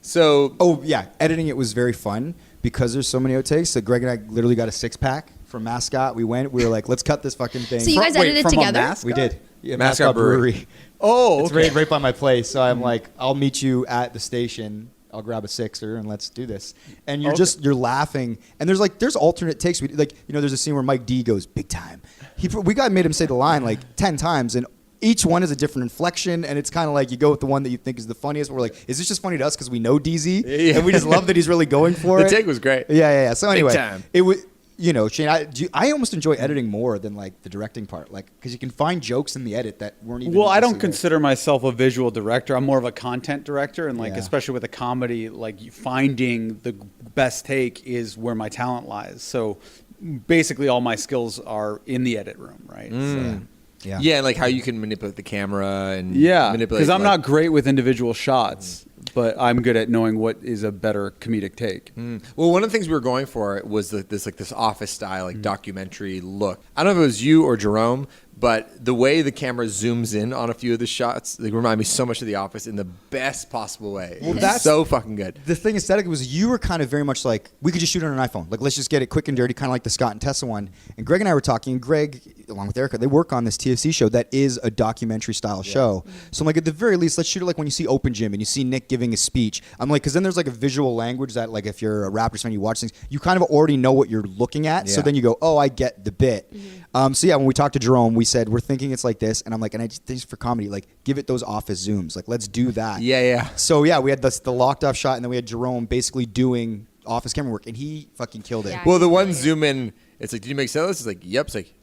so Oh yeah, editing it was very fun because there's so many outtakes. So Greg and I literally got a 6-pack from Mascot. We were like, let's cut this fucking thing. So you guys edited from a together? Mascot? We did. Yeah, Mascot Brewery. Oh, It's okay. right by my place. So I'm like, I'll meet you at the station. I'll grab a 6er and let's do this. And you're laughing. And there's alternate takes. There's a scene where Mike D goes big time. Made him say the line like 10 times, and each one is a different inflection. And it's kind of like you go with the one that you think is the funniest. But we're like, is this just funny to us because we know DZ? Yeah. And we just love that he's really going for the it. take was great. Yeah. So anyway, time. it was. Shane, I almost enjoy editing more than like the directing part, like because you can find jokes in the edit that weren't even. Well, I don't necessarily there. consider myself a visual director. I'm more of a content director, and like Yeah. especially with a comedy, like finding the best take is where my talent lies. So basically, all my skills are in the edit room, right? So, Yeah. Yeah, and like how you can manipulate the camera and yeah, manipulate. because I'm like- not great with individual shots, but I'm good at knowing what is a better comedic take. Well, one of the things we were going for was this office style, like documentary look. I don't know if it was you or Jerome, but the way the camera zooms in on a few of the shots, they remind me so much of The Office in the best possible way. Well, It's that's- so fucking good. The thing aesthetically was you were kind of very much like, we could just shoot it on an iPhone. Like, let's just get it quick and dirty, kind of like the Scott and Tessa one. And Greg and I were talking, and Greg, along with Erica, they work on this TFC show that is a documentary style show. So I'm like, at the very least, let's shoot it like when you see Open Gym and you see Nick giving a speech. I'm like, because then there's like a visual language that like if you're a Raptors fan, you watch things, you kind of already know what you're looking at. So Yeah. then you go, oh, I get the bit. So yeah, when we talked to Jerome, we said, we're thinking it's like this. And I'm like, and I just think for comedy, like give it those office zooms. Like, let's do that. Yeah. So yeah, we had the locked off shot, and then we had Jerome basically doing office camera work, and he fucking killed it. Yeah. Well, the one zoom in, it's like, did you make sales? It's like, yep. It's like,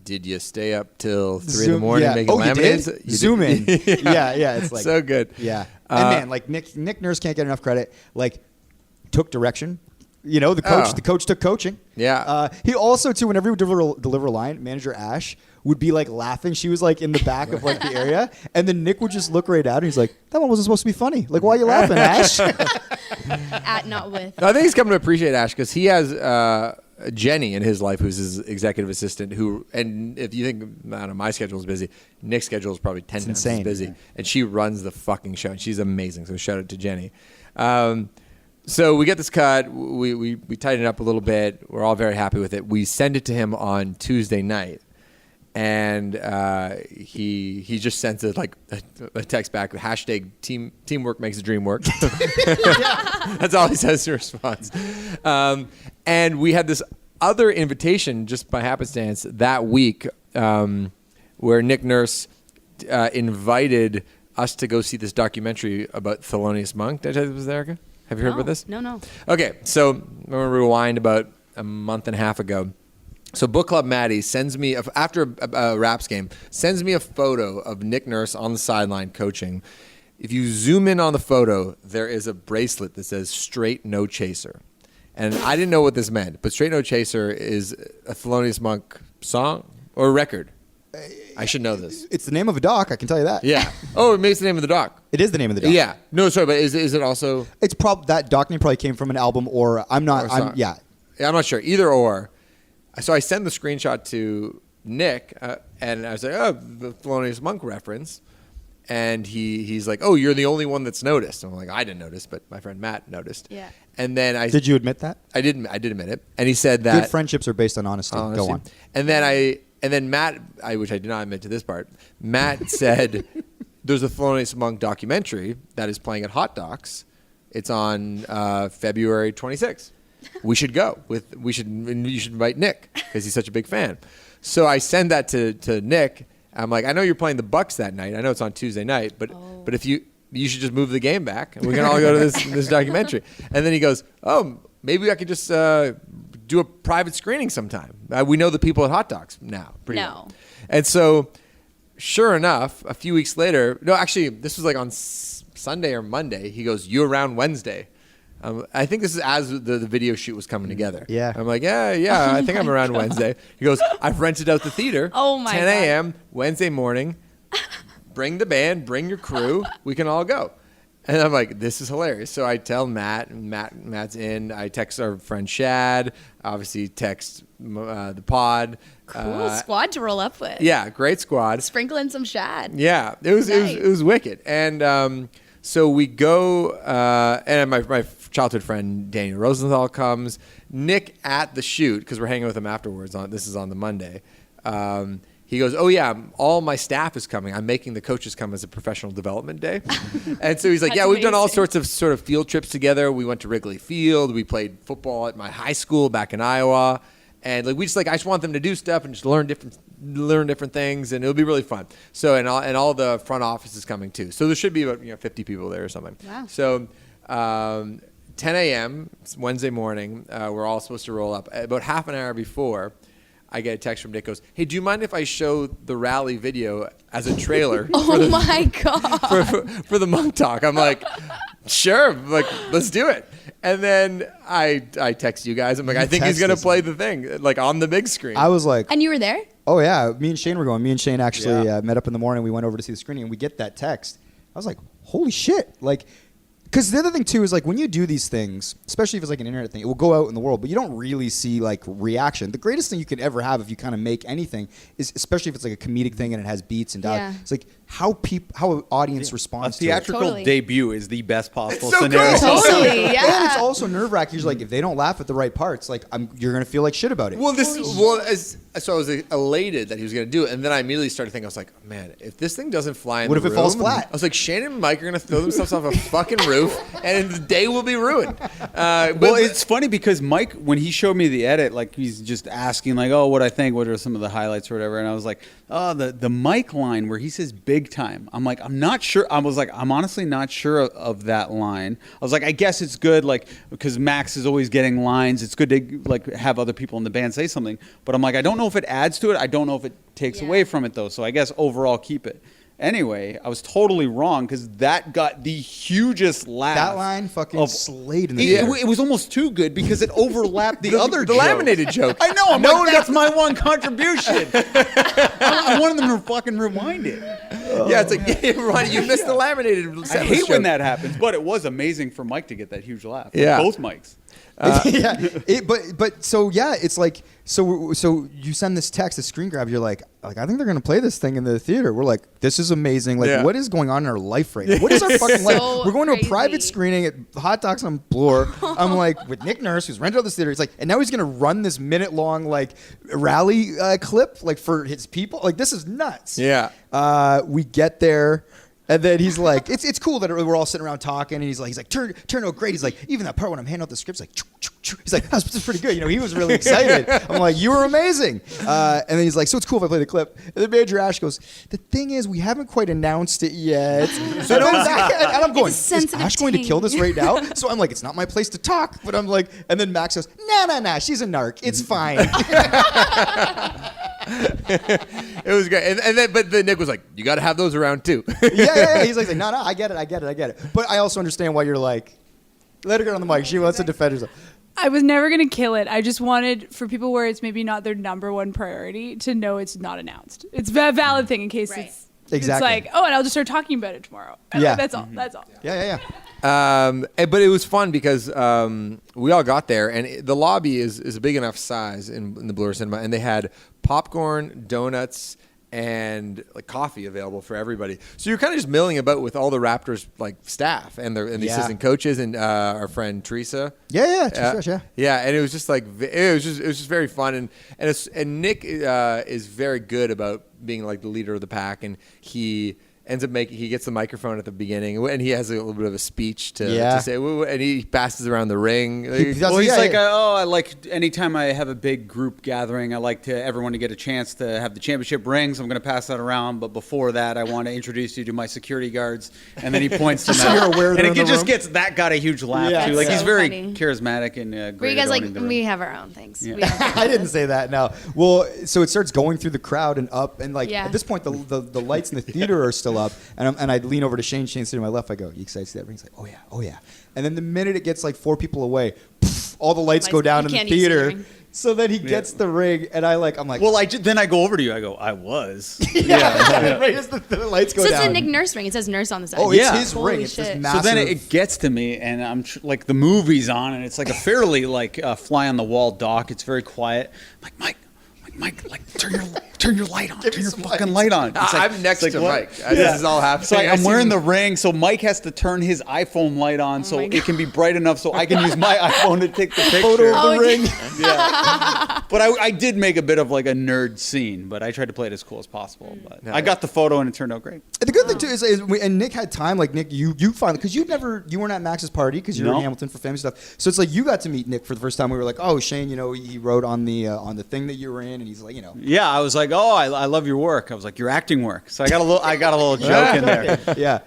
did you stay up till 3 in the morning making You laminates? did? You Zoom in. did. Yeah. It's like so good. Yeah. And man, like Nick Nurse can't get enough credit. Like, took direction. The coach. Oh. The coach took coaching. Yeah. He also too. Whenever he would deliver a line, manager Ash would be like laughing. She was like in the back of like the area, and then Nick would just look right at her. And he's like, "That one wasn't supposed to be funny. Like, why are you laughing, Ash?" At not with. I think he's coming to appreciate Ash because he has Jenny in his life, who's his executive assistant. And if you think, I don't know, my schedule is busy, Nick's schedule is probably 10 times as insane, busy, yeah. and she runs the fucking show, and she's amazing. So shout out to Jenny. So we get this cut. We tighten it up a little bit. We're all very happy with it. We send it to him on Tuesday night, and he just sent a text back, hashtag teamwork makes the dream work. That's all he says in response. And we had this other invitation just by happenstance that week where Nick Nurse invited us to go see this documentary about Thelonious Monk. Did I tell you this, Erica? Have you heard about this? No. Okay, so I'm going to rewind about a month and a half ago. So Book Club Maddie sends me, after a Raps game, sends me a photo of Nick Nurse on the sideline coaching. If you zoom in on the photo, there is a bracelet that says Straight No Chaser. And I didn't know what this meant, but Straight No Chaser is a Thelonious Monk song or record. I should know this. It's the name of a doc, I can tell you that. Yeah. Oh, it makes the name of the doc. It is the name of the doc. Yeah. No, sorry, but is it also? It's that doc name probably came from an album, or I'm not. Yeah, I'm not sure. Either or. So I send the screenshot to Nick, and I was like, "Oh, the Thelonious Monk reference," and he's like, "Oh, you're the only one that's noticed." And I'm like, "I didn't notice, but my friend Matt noticed." Yeah. And then Did you admit that? I did admit it, and he said that Good friendships are based on honesty. Go on. And then Matt, which I did not admit to this part, Matt said, "There's a Thelonious Monk documentary that is playing at Hot Docs. It's on February 26th. We should go. You should invite Nick because he's such a big fan." So I send that to Nick. I'm like, "I know you're playing the Bucks that night. I know it's on Tuesday night, but if you should just move the game back and we can all go to this documentary." And then he goes, "Oh, maybe I could just do a private screening sometime. We know the people at Hot Docs now pretty well." And so, sure enough, a few weeks later, no, actually, this was like on Sunday or Monday. He goes, "You around Wednesday?" I think this is as the video shoot was coming together. Yeah. I'm like, yeah, I think I'm around Wednesday. He goes, "I've rented out the theater. Oh my 10 a.m. Wednesday morning. Bring the band, bring your crew. We can all go." And I'm like, this is hilarious. So I tell Matt, and Matt's in. I text our friend Shad, obviously text the pod. Cool squad to roll up with. Yeah, great squad. Sprinkle in some shad. Yeah, it was wicked. And so we go, and my childhood friend Daniel Rosenthal comes. Nick at the shoot, because we're hanging with him afterwards. This is on the Monday. He goes, "Oh yeah, all my staff is coming. I'm making the coaches come as a professional development day." And so he's like, "Yeah, we've done all sorts of sort of field trips together. We went to Wrigley Field. We played football at my high school back in Iowa, and I just want them to do stuff and just learn different things, and it'll be really fun." So and all the front office is coming too. So there should be about 50 people there or something. Wow. So 10 a.m. Wednesday morning, we're all supposed to roll up. About half an hour before, I get a text from Nick, goes, "Hey, do you mind if I show the rally video as a trailer My God. for the Monk Talk?" I'm like, "Sure, like let's do it." And then I text you guys. I'm like, "I think he's gonna play the thing like on the big screen." I was like, And you were there? "Oh yeah." Me and Shane were going. Me and Shane actually met up in the morning. We went over to see the screening, and we get that text. I was like, "Holy shit!" Like. Because the other thing too is like when you do these things, especially if it's like an internet thing, it will go out in the world, but you don't really see like reaction. The greatest thing you could ever have if you kind of make anything is, especially if it's like a comedic thing and it has beats and dialogue. Yeah. It's like how an audience responds A to it. theatrical Totally. debut is the best possible so scenario. cool. Totally, And yeah. it's also nerve-wracking. You're like, if they don't laugh at the right parts, like you're gonna feel like shit about it. So I was elated that he was going to do it, and then I immediately started thinking, I was like, man, if this thing doesn't fly in What the if it falls room, flat? I was like, Shane and Mike are going to throw themselves off a fucking roof, and the day will be ruined. Well, it's funny because Mike, when he showed me the edit, like he's just asking, like, "Oh, what I think? What are some of the highlights or whatever?" And I was like, "Oh, the Mike line where he says big time." I'm like, I'm not sure. I was like, I'm honestly not sure of that line. I was like, I guess it's good, like because Max is always getting lines. It's good to like have other people in the band say something. But I'm like, I don't know if it adds to it. I don't know if it takes away from it though. So I guess overall keep it. Anyway, I was totally wrong because that got the hugest laugh. That line fucking slayed in the theater. It was almost too good because it overlapped the other the jokes. laminated joke. I know. I'm like, that's my one contribution. I wanted them to fucking rewind it. Yeah, it's like Ronnie, you missed the laminated. I hate when that happens, but it was amazing for Mike to get that huge laugh. Yeah. Both mics. Yeah, but so yeah, it's like so you send this text, a screen grab. You're like I think they're gonna play this thing in the theater. We're like, this is amazing. Like, what is going on in our life right now? What is our fucking life? We're going to a private screening at Hot Dogs on Bloor. I'm like with Nick Nurse, who's rented out this theater. He's like, and now he's gonna run this minute-long like rally clip like for his people. Like, this is nuts. Yeah. We get there. And then he's like, it's cool that we're all sitting around talking, and he's like, turn out great. He's like, even that part when I'm handing out the scripts, like, he's like, that's pretty good. You know, he was really excited. I'm like, you were amazing. And then he's like, so it's cool if I play the clip. And then Major Ash goes, the thing is, we haven't quite announced it yet. and I'm going, is Ash going to kill this right now? So I'm like, it's not my place to talk. But I'm like, and then Max goes, nah, she's a narc. It's fine. It was great, and then Nick was like, "You got to have those around too." yeah. He's like, no, I get it. But I also understand why you're like, let her get on the mic. She wants to defend herself. I was never going to kill it. I just wanted for people where it's maybe not their number one priority to know it's not announced. It's a valid thing in case it's Exactly. It's like, and I'll just start talking about it tomorrow. Yeah. That's all. Yeah. But it was fun because we all got there, and the lobby is a big enough size in the Bloor Cinema, and they had popcorn, donuts, and like coffee available for everybody. So you're kind of just milling about with all the Raptors like staff and the assistant coaches and our friend Teresa. Yeah. And it was just like it was just very fun, and Nick is very good about being like the leader of the pack, and he ends up he gets the microphone at the beginning, and he has a little bit of a speech to say, and he passes around the ring. He's like, I like anytime I have a big group gathering, I like to everyone to get a chance to have the championship rings. I'm going to pass that around, but before that, I want to introduce you to my security guards. And then he points to them, you're aware and it just gets got a huge laugh too. Like, he's very charismatic and great. Were you guys like, we have our own things? Yeah. We have I didn't say that. No. Well, so it starts going through the crowd and up, and like at this point, the lights in the theater are still up, and I lean over to Shane. Shane's sitting to my left. I go, "You excited to see that ring?" He's like, "Oh yeah." And then the minute it gets like 4 people away, poof, all the lights go down in the theater. So then he gets the ring, and I'm like, well, then I go over to you. I go, I was. Right as the lights go so down. it's a Nick Nurse ring. It says Nurse on the side. Oh, it's his Holy ring. It's shit. this massive. So then it gets to me, and I'm like, the movie's on, and it's like a fairly like fly on the wall doc. It's very quiet. I'm like, Mike, like turn your light on. Turn your fucking light on. It's like, I'm next to what? Mike. This is all happening. So I'm wearing the ring, so Mike has to turn his iPhone light on so it can be bright enough so I can use my iPhone to take the picture. Photo of the ring. Yeah. But I did make a bit of like a nerd scene, but I tried to play it as cool as possible. But I got the photo and it turned out great. The good thing too is and Nick had time. Like Nick, you finally, because you weren't at Max's party because you were in Hamilton for family stuff. So it's like you got to meet Nick for the first time. We were like, oh, Shane, he wrote on the thing that you were in, and he's like, Yeah, I was like, oh, I love your work. I was like, your acting work. So I got a little joke in there. Yeah.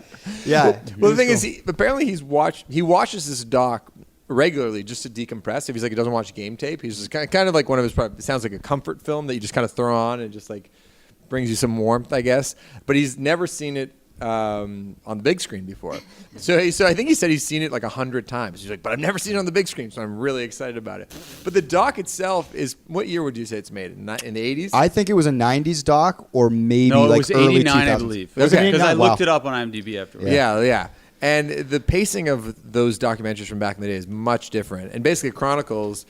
Well, the thing is, apparently he watches this doc regularly just to decompress. If he's like he doesn't watch game tape, he's just kind of like one of his. It sounds like a comfort film that you just kind of throw on and just like brings you some warmth, I guess. But he's never seen it on the big screen before. So I think he said he's seen it like 100 times. He's like, but I've never seen it on the big screen, so I'm really excited about it. But the doc itself is, what year would you say it's made? In the 80s? I think it was a 90s doc or maybe it like was early 89, 2000s. I believe. Because I looked it up on IMDb afterwards. Yeah. And the pacing of those documentaries from back in the day is much different. And basically it chronicles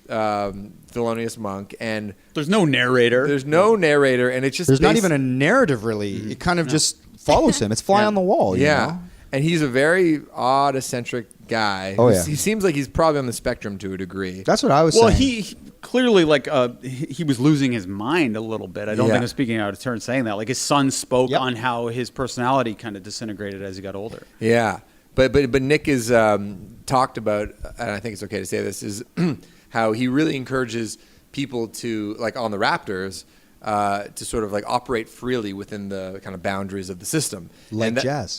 Thelonious Monk, and there's no narrator. And it's just there's not even a narrative really. It kind of just follows him. It's fly on the wall. You know? And he's a very odd, eccentric guy. Oh yeah. He seems like he's probably on the spectrum to a degree. That's what I was saying. Well, he clearly he was losing his mind a little bit. I don't think I'm speaking out of turn saying that. Like his son spoke on how his personality kind of disintegrated as he got older. Yeah, but Nick is talked about, and I think it's okay to say this, is how he really encourages people to, like on the Raptors, to sort of like operate freely within the kind of boundaries of the system. Like jazz.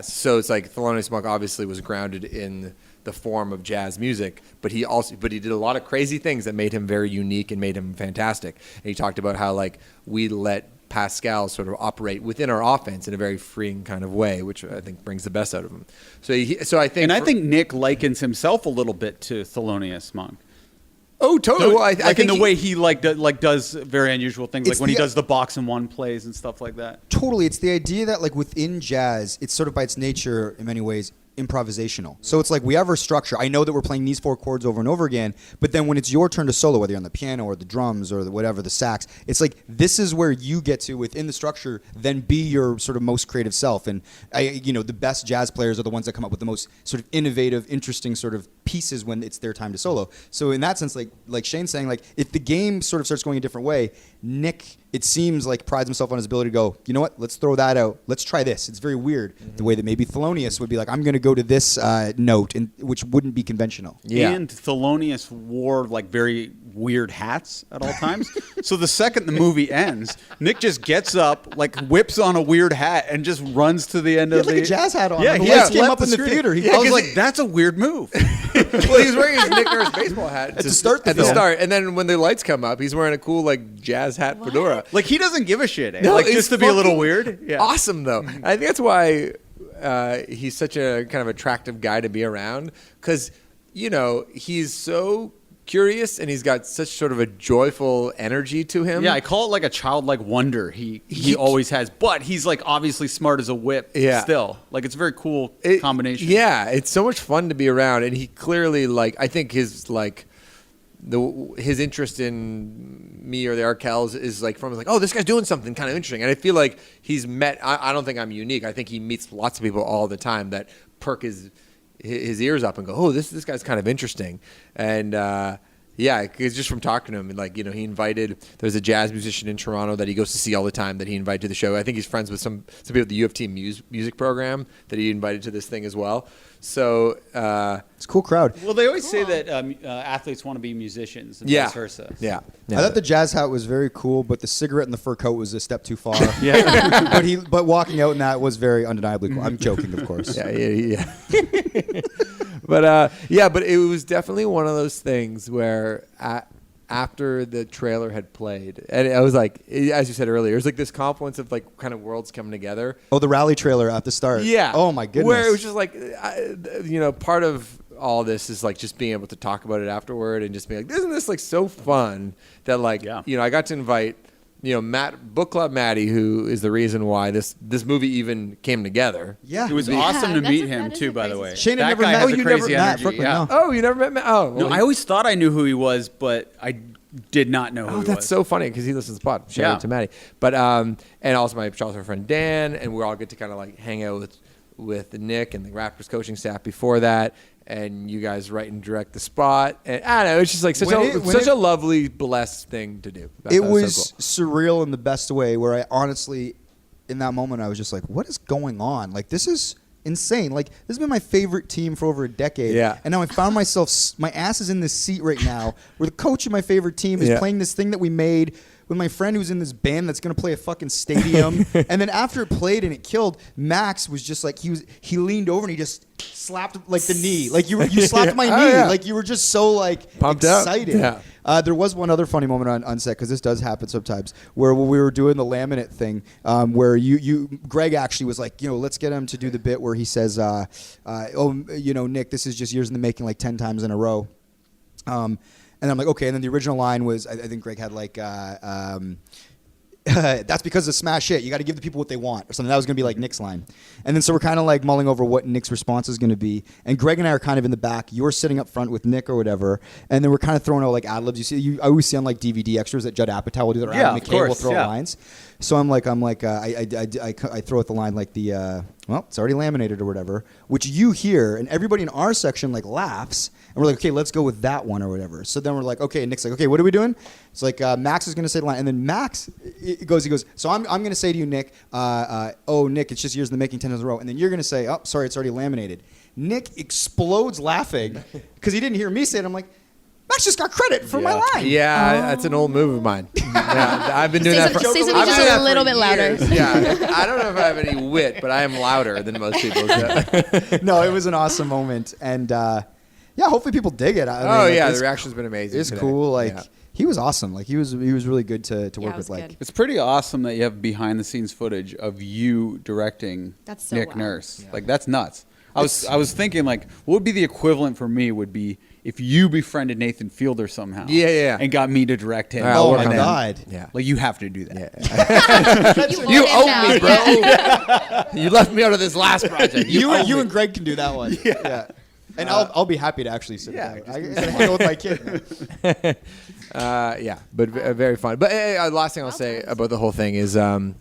So it's like Thelonious Monk obviously was grounded in the form of jazz music, but he did a lot of crazy things that made him very unique and made him fantastic. And he talked about how like we let Pascal sort of operate within our offense in a very freeing kind of way, which I think brings the best out of him. So I think Nick likens himself a little bit to Thelonious Monk. Oh, totally. Well, I like in think the way he does very unusual things, It's like when he the- does the box and one plays and stuff like that. Totally. It's the idea that like within jazz, it's sort of by its nature in many ways improvisational. So it's like we have our structure. I know that we're playing these 4 chords over and over again, but then when it's your turn to solo, whether you're on the piano or the drums or the sax, it's like this is where you get to within the structure then be your sort of most creative self. And the best jazz players are the ones that come up with the most sort of innovative, interesting sort of pieces when it's their time to solo. So in that sense, like Shane's saying, like if the game sort of starts going a different way, Nick, it seems like prides himself on his ability to go, you know what, let's throw that out. Let's try this. It's very weird. The way that maybe Thelonious would be like, I'm going to go to this note, which wouldn't be conventional. Yeah. And Thelonious wore like very weird hats at all times. So the second the movie ends, Nick just gets up, like whips on a weird hat, and just runs to the end He of had the like a jazz hat on. Yeah, The he lights just came left up in the screen. theater. I was 'cause like, that's a weird move. Well, he was wearing his Nick Nurse baseball hat to start the at the film. start, and then when the lights come up, he's wearing a cool like jazz hat fedora. Like he doesn't give a shit. No, like it's just to be a little fucking weird. Yeah. Awesome though. I think that's why he's such a kind of attractive guy to be around, because he's so curious and he's got such sort of a joyful energy to him. Yeah, I call it like a childlike wonder he always has, but he's like obviously smart as a whip still. Like it's a very cool combination. Yeah, it's so much fun to be around, and he clearly I think his his interest in me or the Arkells is from oh, this guy's doing something kind of interesting. And I feel like he's met, I don't think I'm unique. I think he meets lots of people all the time that perk his ears up and go, oh, this guy's kind of interesting. And yeah, it's just from talking to him. And he invited, there's a jazz musician in Toronto that he goes to see all the time that he invited to the show. I think he's friends with some people at the U of T music program that he invited to this thing as well. So It's a cool crowd. Well, they always say that athletes want to be musicians and vice versa. Yeah. I thought the jazz hat was very cool, but the cigarette and the fur coat was a step too far. Yeah. but walking out in that was very undeniably cool. I'm joking, of course. Yeah. But but it was definitely one of those things where after the trailer had played, and I was like, as you said earlier, it was like this confluence of kind of worlds coming together. Oh, the rally trailer at the start. Yeah. Oh my goodness. Where it was just part of all this is just being able to talk about it afterward and just be like, isn't this so fun that I got to invite Book Club Maddie, who is the reason why this movie even came together. Yeah. It was Yeah, awesome to that's meet a- him that is too, a by the crazy way. Shane had That never guy met- has oh, a you crazy never met energy. Brooklyn, Yeah. no. Oh, you never met me? Oh, No, I always thought I knew who he was, but I did not know who he was. that's so funny because he listens to the pod. Shout out to Maddie. But and also my childhood friend Dan, and we all get to kind of hang out with Nick and the Raptors coaching staff before that, and you guys write and direct the spot. And I don't know, it's just such a lovely, blessed thing to do. It was surreal in the best way, where I honestly, in that moment, I was just like, what is going on? This is insane. This has been my favorite team for over a decade. Yeah. And now I found myself, my ass is in this seat right now where the coach of my favorite team is playing this thing that we made with my friend who's in this band that's going to play a fucking stadium. And then after it played and it killed, Max was just he leaned over and he just slapped the knee. You slapped my knee. Oh, yeah. You were just so Pumped up. excited. Yeah. There was one other funny moment on set, because this does happen sometimes, where when we were doing the laminate thing, where Greg actually was like, let's get him to do the bit where he says, Nick, this is just years in the making, 10 times in a row. And I'm like, okay. And then the original line was, I think Greg had that's because of smash hit. You got to give the people what they want, or something. That was going to be Nick's line. And then so we're kind of mulling over what Nick's response is going to be. And Greg and I are kind of in the back. You're sitting up front with Nick or whatever. And then we're kind of throwing out ad libs. I always see on DVD extras that Judd Apatow will do that, or Adam McKay will throw out lines. So I throw out the line well, it's already laminated or whatever, which you hear, and everybody in our section laughs, and we're like, okay, let's go with that one or whatever. So then we're like, okay, and Nick's like, okay, what are we doing? It's Max is going to say the line, and then Max he goes, so I'm going to say to you, Nick, Nick, it's just years in the making, 10 in a row, and then you're going to say, oh, sorry, it's already laminated. Nick explodes laughing because he didn't hear me say it. I'm like, Max just got credit for my line. Yeah, that's an old move of mine. Yeah, I've been doing that for Say something I've just been doing a that little for bit louder. years. Yeah, I don't know if I have any wit, but I am louder than most people. So. No, it was an awesome moment, and hopefully people dig it. The reaction's been amazing. It's today. cool. He was awesome. He was really good to work with. Good. It's pretty awesome that you have behind the scenes footage of you directing That's so Nick wild. Nurse. That's nuts. I was thinking what would be the equivalent for me would be if you befriended Nathan Fielder somehow, Yeah. and got me to direct him. Oh my and then- God. Yeah. Like you have to do that. You owe owe me, bro. You left me out of this last project. You owe me. and Greg can do that one. Yeah. And I'll be happy to actually sit down. I can go with my kid. Yeah, but very fun. But last thing I'll say about the whole thing is one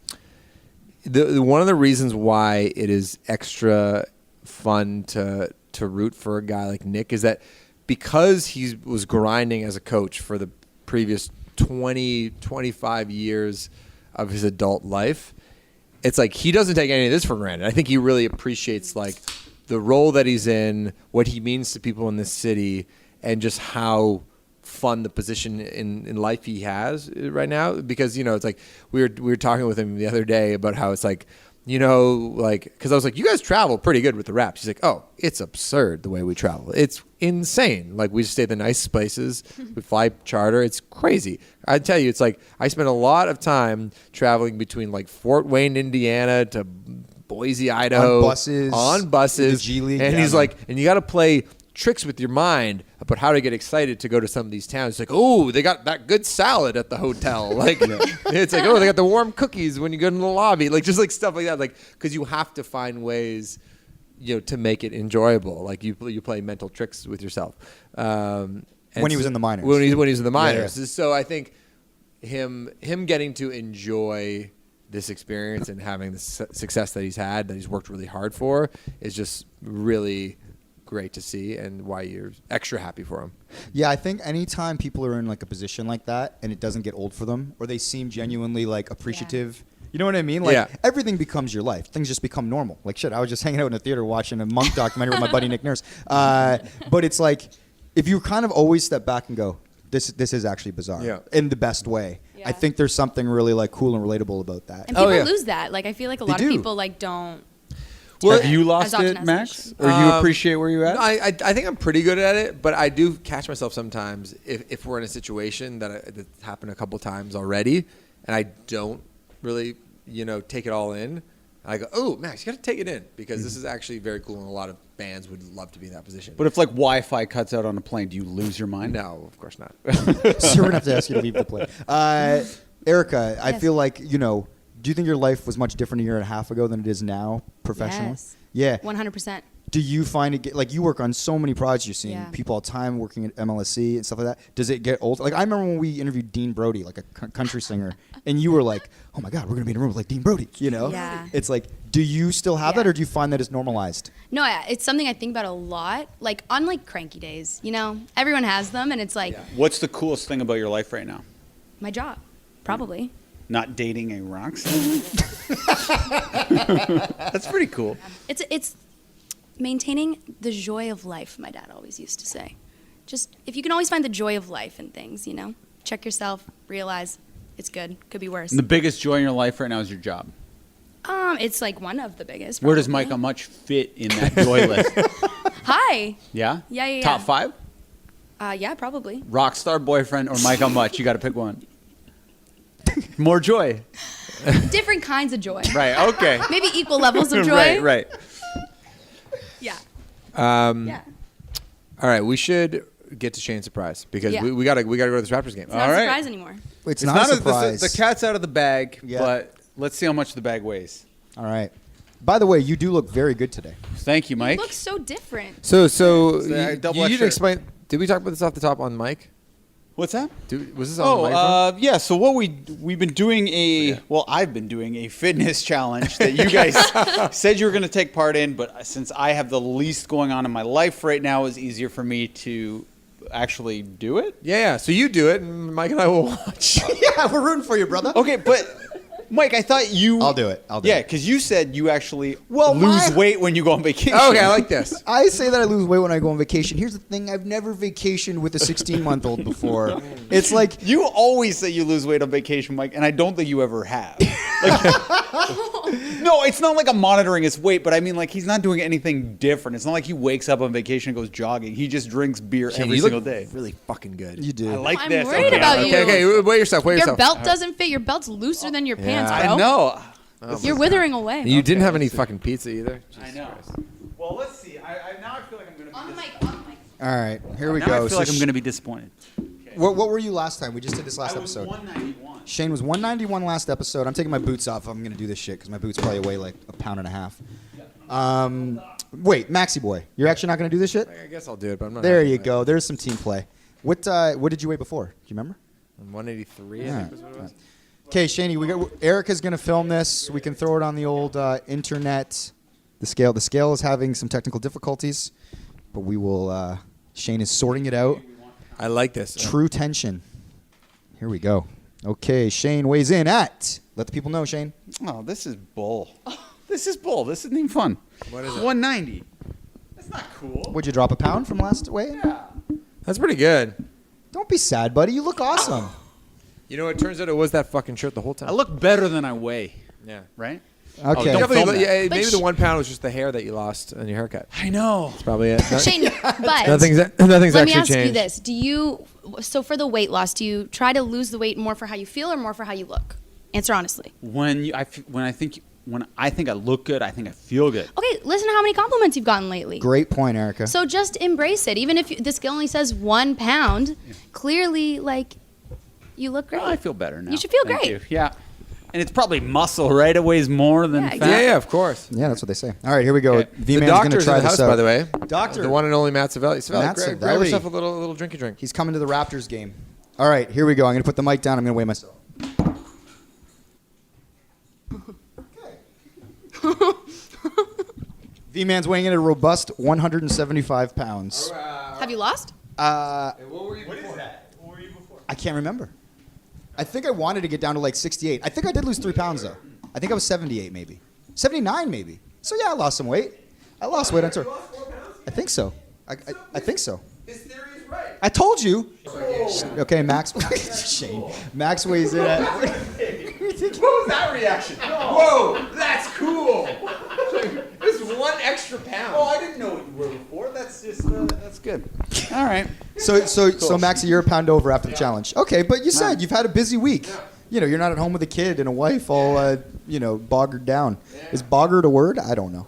of the reasons why it is extra fun to root for a guy like Nick is that because he was grinding as a coach for the previous 20, 25 years of his adult life, it's like he doesn't take any of this for granted. I think he really appreciates like the role that he's in, what he means to people in this city, and just how fun the position in life he has right now. Because, you know, it's like we were talking with him the other day about how it's like, you know, like, because I was like, you guys travel pretty good with the Raps. He's like, oh, it's absurd the way we travel. It's insane. Like, we just stay at the nicest places. We fly charter. It's crazy. I tell you, it's like I spent a lot of time traveling between like Fort Wayne, Indiana to Boise, Idaho. On buses. The G League. And he's like, and you got to play tricks with your mind about how to get excited to go to some of these towns. It's like, oh, they got that good salad at the hotel. Like, it's like, oh, they got the warm cookies when you go in the lobby. Like, just like stuff like that. Like, because you have to find ways, you know, to make it enjoyable. Like, you play mental tricks with yourself. When he was in the minors. When he was in the minors. Yeah. So I think him getting to enjoy this experience and having the success that he's had, that he's worked really hard for, is just really great to see, and why you're extra happy for him. Yeah, I think anytime people are in like a position like that and it doesn't get old for them, or they seem genuinely like appreciative, you know what I mean? Like everything becomes your life. Things just become normal. Like shit, I was just hanging out in a theater watching a Monk documentary with my buddy Nick Nurse. But it's like if you kind of always step back and go, this is actually bizarre in the best way. Yeah. I think there's something really like cool and relatable about that. And people lose that. Like I feel like a lot of do. people like don't. Have you lost as often it, as Max? they Or you appreciate where you're at? No, I think I'm pretty good at it, but I do catch myself sometimes if we're in a situation that's happened a couple times already, and I don't really, you know, take it all in. I go, oh, Max, you got to take it in, because this is actually very cool, and a lot of bands would love to be in that position. But if like Wi-Fi cuts out on a plane, do you lose your mind? No, of course not. So we're gonna have to ask you to leave the play. Erica, I Yes. feel like, you know, do you think your life was much different a year and a half ago than it is now professionally? Yes. Yeah. 100%. Do you find it like you work on so many projects? You're seeing Yeah. people all the time working at MLSC and stuff like that. Does it get old? Like I remember when we interviewed Dean Brody, like a country singer, and you were like, "Oh my God, we're gonna be in a room with like Dean Brody." You know? Yeah. It's like, do you still have that, Yeah. or do you find that it's normalized? No, it's something I think about a lot. Like on like cranky days, you know, everyone has them, and it's like What's the coolest thing about your life right now? my job, probably. Not dating a rock star? That's pretty cool. It's maintaining the joy of life. My dad always used to say, just if you can always find the joy of life in things, you know, check yourself, realize it's good, could be worse. And the biggest joy in your life right now is your job. It's like one of the biggest. Where does probably. Micah Much fit in that joy list? Hi. Yeah? Yeah. Top 5? Yeah, probably. Rockstar boyfriend or Micah Much? You got to pick one. More joy. Different kinds of joy. Right, okay. Maybe equal levels of joy. Right. Yeah. Yeah. All right, we should get to Shane's surprise, because Yeah. we gotta go to this Raptors game. It's not a surprise anymore. It's not a surprise. The cat's out of the bag, Yeah. but let's see how much the bag weighs. All right. By the way, you do look very good today. Thank you, Mike. You look so different. So double you need X to explain. Did we talk about this off the top on mic? What's that? Was this on the microphone? Yeah. So what we've been doing I've been doing a fitness challenge that you guys said you were going to take part in, but since I have the least going on in my life right now, it's easier for me to actually do it. Yeah. So you do it, and Mike and I will watch. Yeah, we're rooting for you, brother. Okay, but Mike, I thought you. I'll do it. Yeah, because you said you actually lose weight when you go on vacation. Okay, I like this. I say that I lose weight when I go on vacation. Here's the thing: I've never vacationed with a 16-month-old before. It's like You always say you lose weight on vacation, Mike, and I don't think you ever have. No, it's not like I'm monitoring his weight, but I mean, like, he's not doing anything different. It's not like he wakes up on vacation and goes jogging. He just drinks beer every you single look day. really fucking good. you do. I like I'm this. worried about you. Okay. Weigh yourself. Your belt doesn't fit. Your belt's looser than your pants, bro. I know. You're withering away. You didn't have any fucking pizza either. I know. Well, let's see. Now I feel like I'm going to be On the mic. All right, here we Now go. I feel like I'm going to be disappointed. What were you last time? We just did this last I was episode. 191. Shane was 191 last episode. I'm taking my boots off. I'm going to do this shit because my boots probably weigh like a pound and a half. Wait, Maxie boy, you're actually not going to do this shit? I guess I'll do it, but I'm not. There happy you with go. There's some team play. What did you weigh before? Do you remember? it. 183. I Yeah. think was what it was. Okay, Shaney, Erica's going to film this. We can throw it on the old internet. The scale is having some technical difficulties, but we will. Shane is sorting it out. I like this. True tension. Here we go. Okay, Shane weighs in at. Let the people know, Shane. Oh, this is bull. This is bull. This isn't even fun. What is it? 190. That's not cool. Would you drop a pound from last weigh? Yeah. That's pretty good. Don't be sad, buddy. You look awesome. You know, it turns out it was that fucking shirt the whole time. I look better than I weigh. Yeah. Right? Okay. don't Definitely, film that. yeah, But maybe the 1 pound was just the hair that you lost on your haircut. I know. That's probably it. Shane, but Nothing's let actually me ask changed. you this: so for the weight loss, do you try to lose the weight more for how you feel or more for how you look? Answer honestly. When I think I look good, I think I feel good. Okay, listen to how many compliments you've gotten lately. Great point, Erica. So just embrace it. Even if the scale only says 1 pound, clearly, like, you look great. Well, I feel better now. You should feel Thank great. you. Yeah. And it's probably muscle, right? It weighs more than Yeah, fat. exactly. Yeah, of course. Yeah, that's what they say. All right, here we go. Okay. V The Man's going to doctor's try in the this house, out. by the way. Doctor. The one and only Matt Savelli. Matt Grab Savelli. yourself a little drinky drink. He's coming to the Raptors game. All right, here we go. I'm going to put the mic down. I'm going to weigh myself. V Man's weighing in at a robust 175 pounds. Have you lost? I What were you before? can't remember. I think I wanted to get down to like 68. I think I did lose 3 pounds though. I think I was 78 maybe. 79 maybe. So yeah, I lost some weight. I lost weight on tour. I think so. I think so. His theory is right. I told you. Okay, Max. Shane. Max weighs in at. What was that reaction? Whoa, that's cool. This is 1 extra pound. Oh, I didn't know what you were before. That's just that's good. All right. So Max, you're a pound over after the challenge. Okay, but you said you've had a busy week. You know, you're not at home with a kid and a wife all, boggered down. Is boggered a word? I don't know.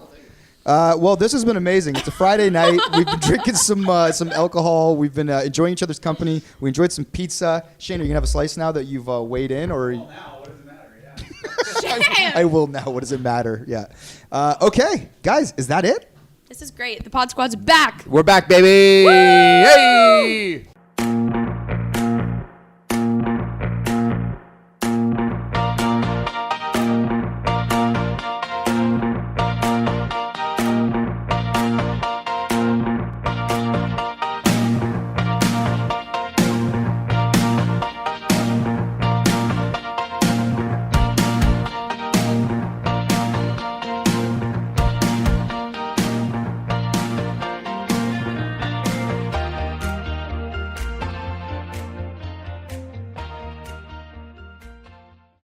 Well, this has been amazing. It's a Friday night. We've been drinking some alcohol. We've been enjoying each other's company. We enjoyed some pizza. Shane, are you going to have a slice now that you've weighed in? Or Now, what does it matter? Yeah. I will now. What does it matter? Yeah. Okay, guys, is that it? This is great. The Pod Squad's back. We're back, baby. Hey!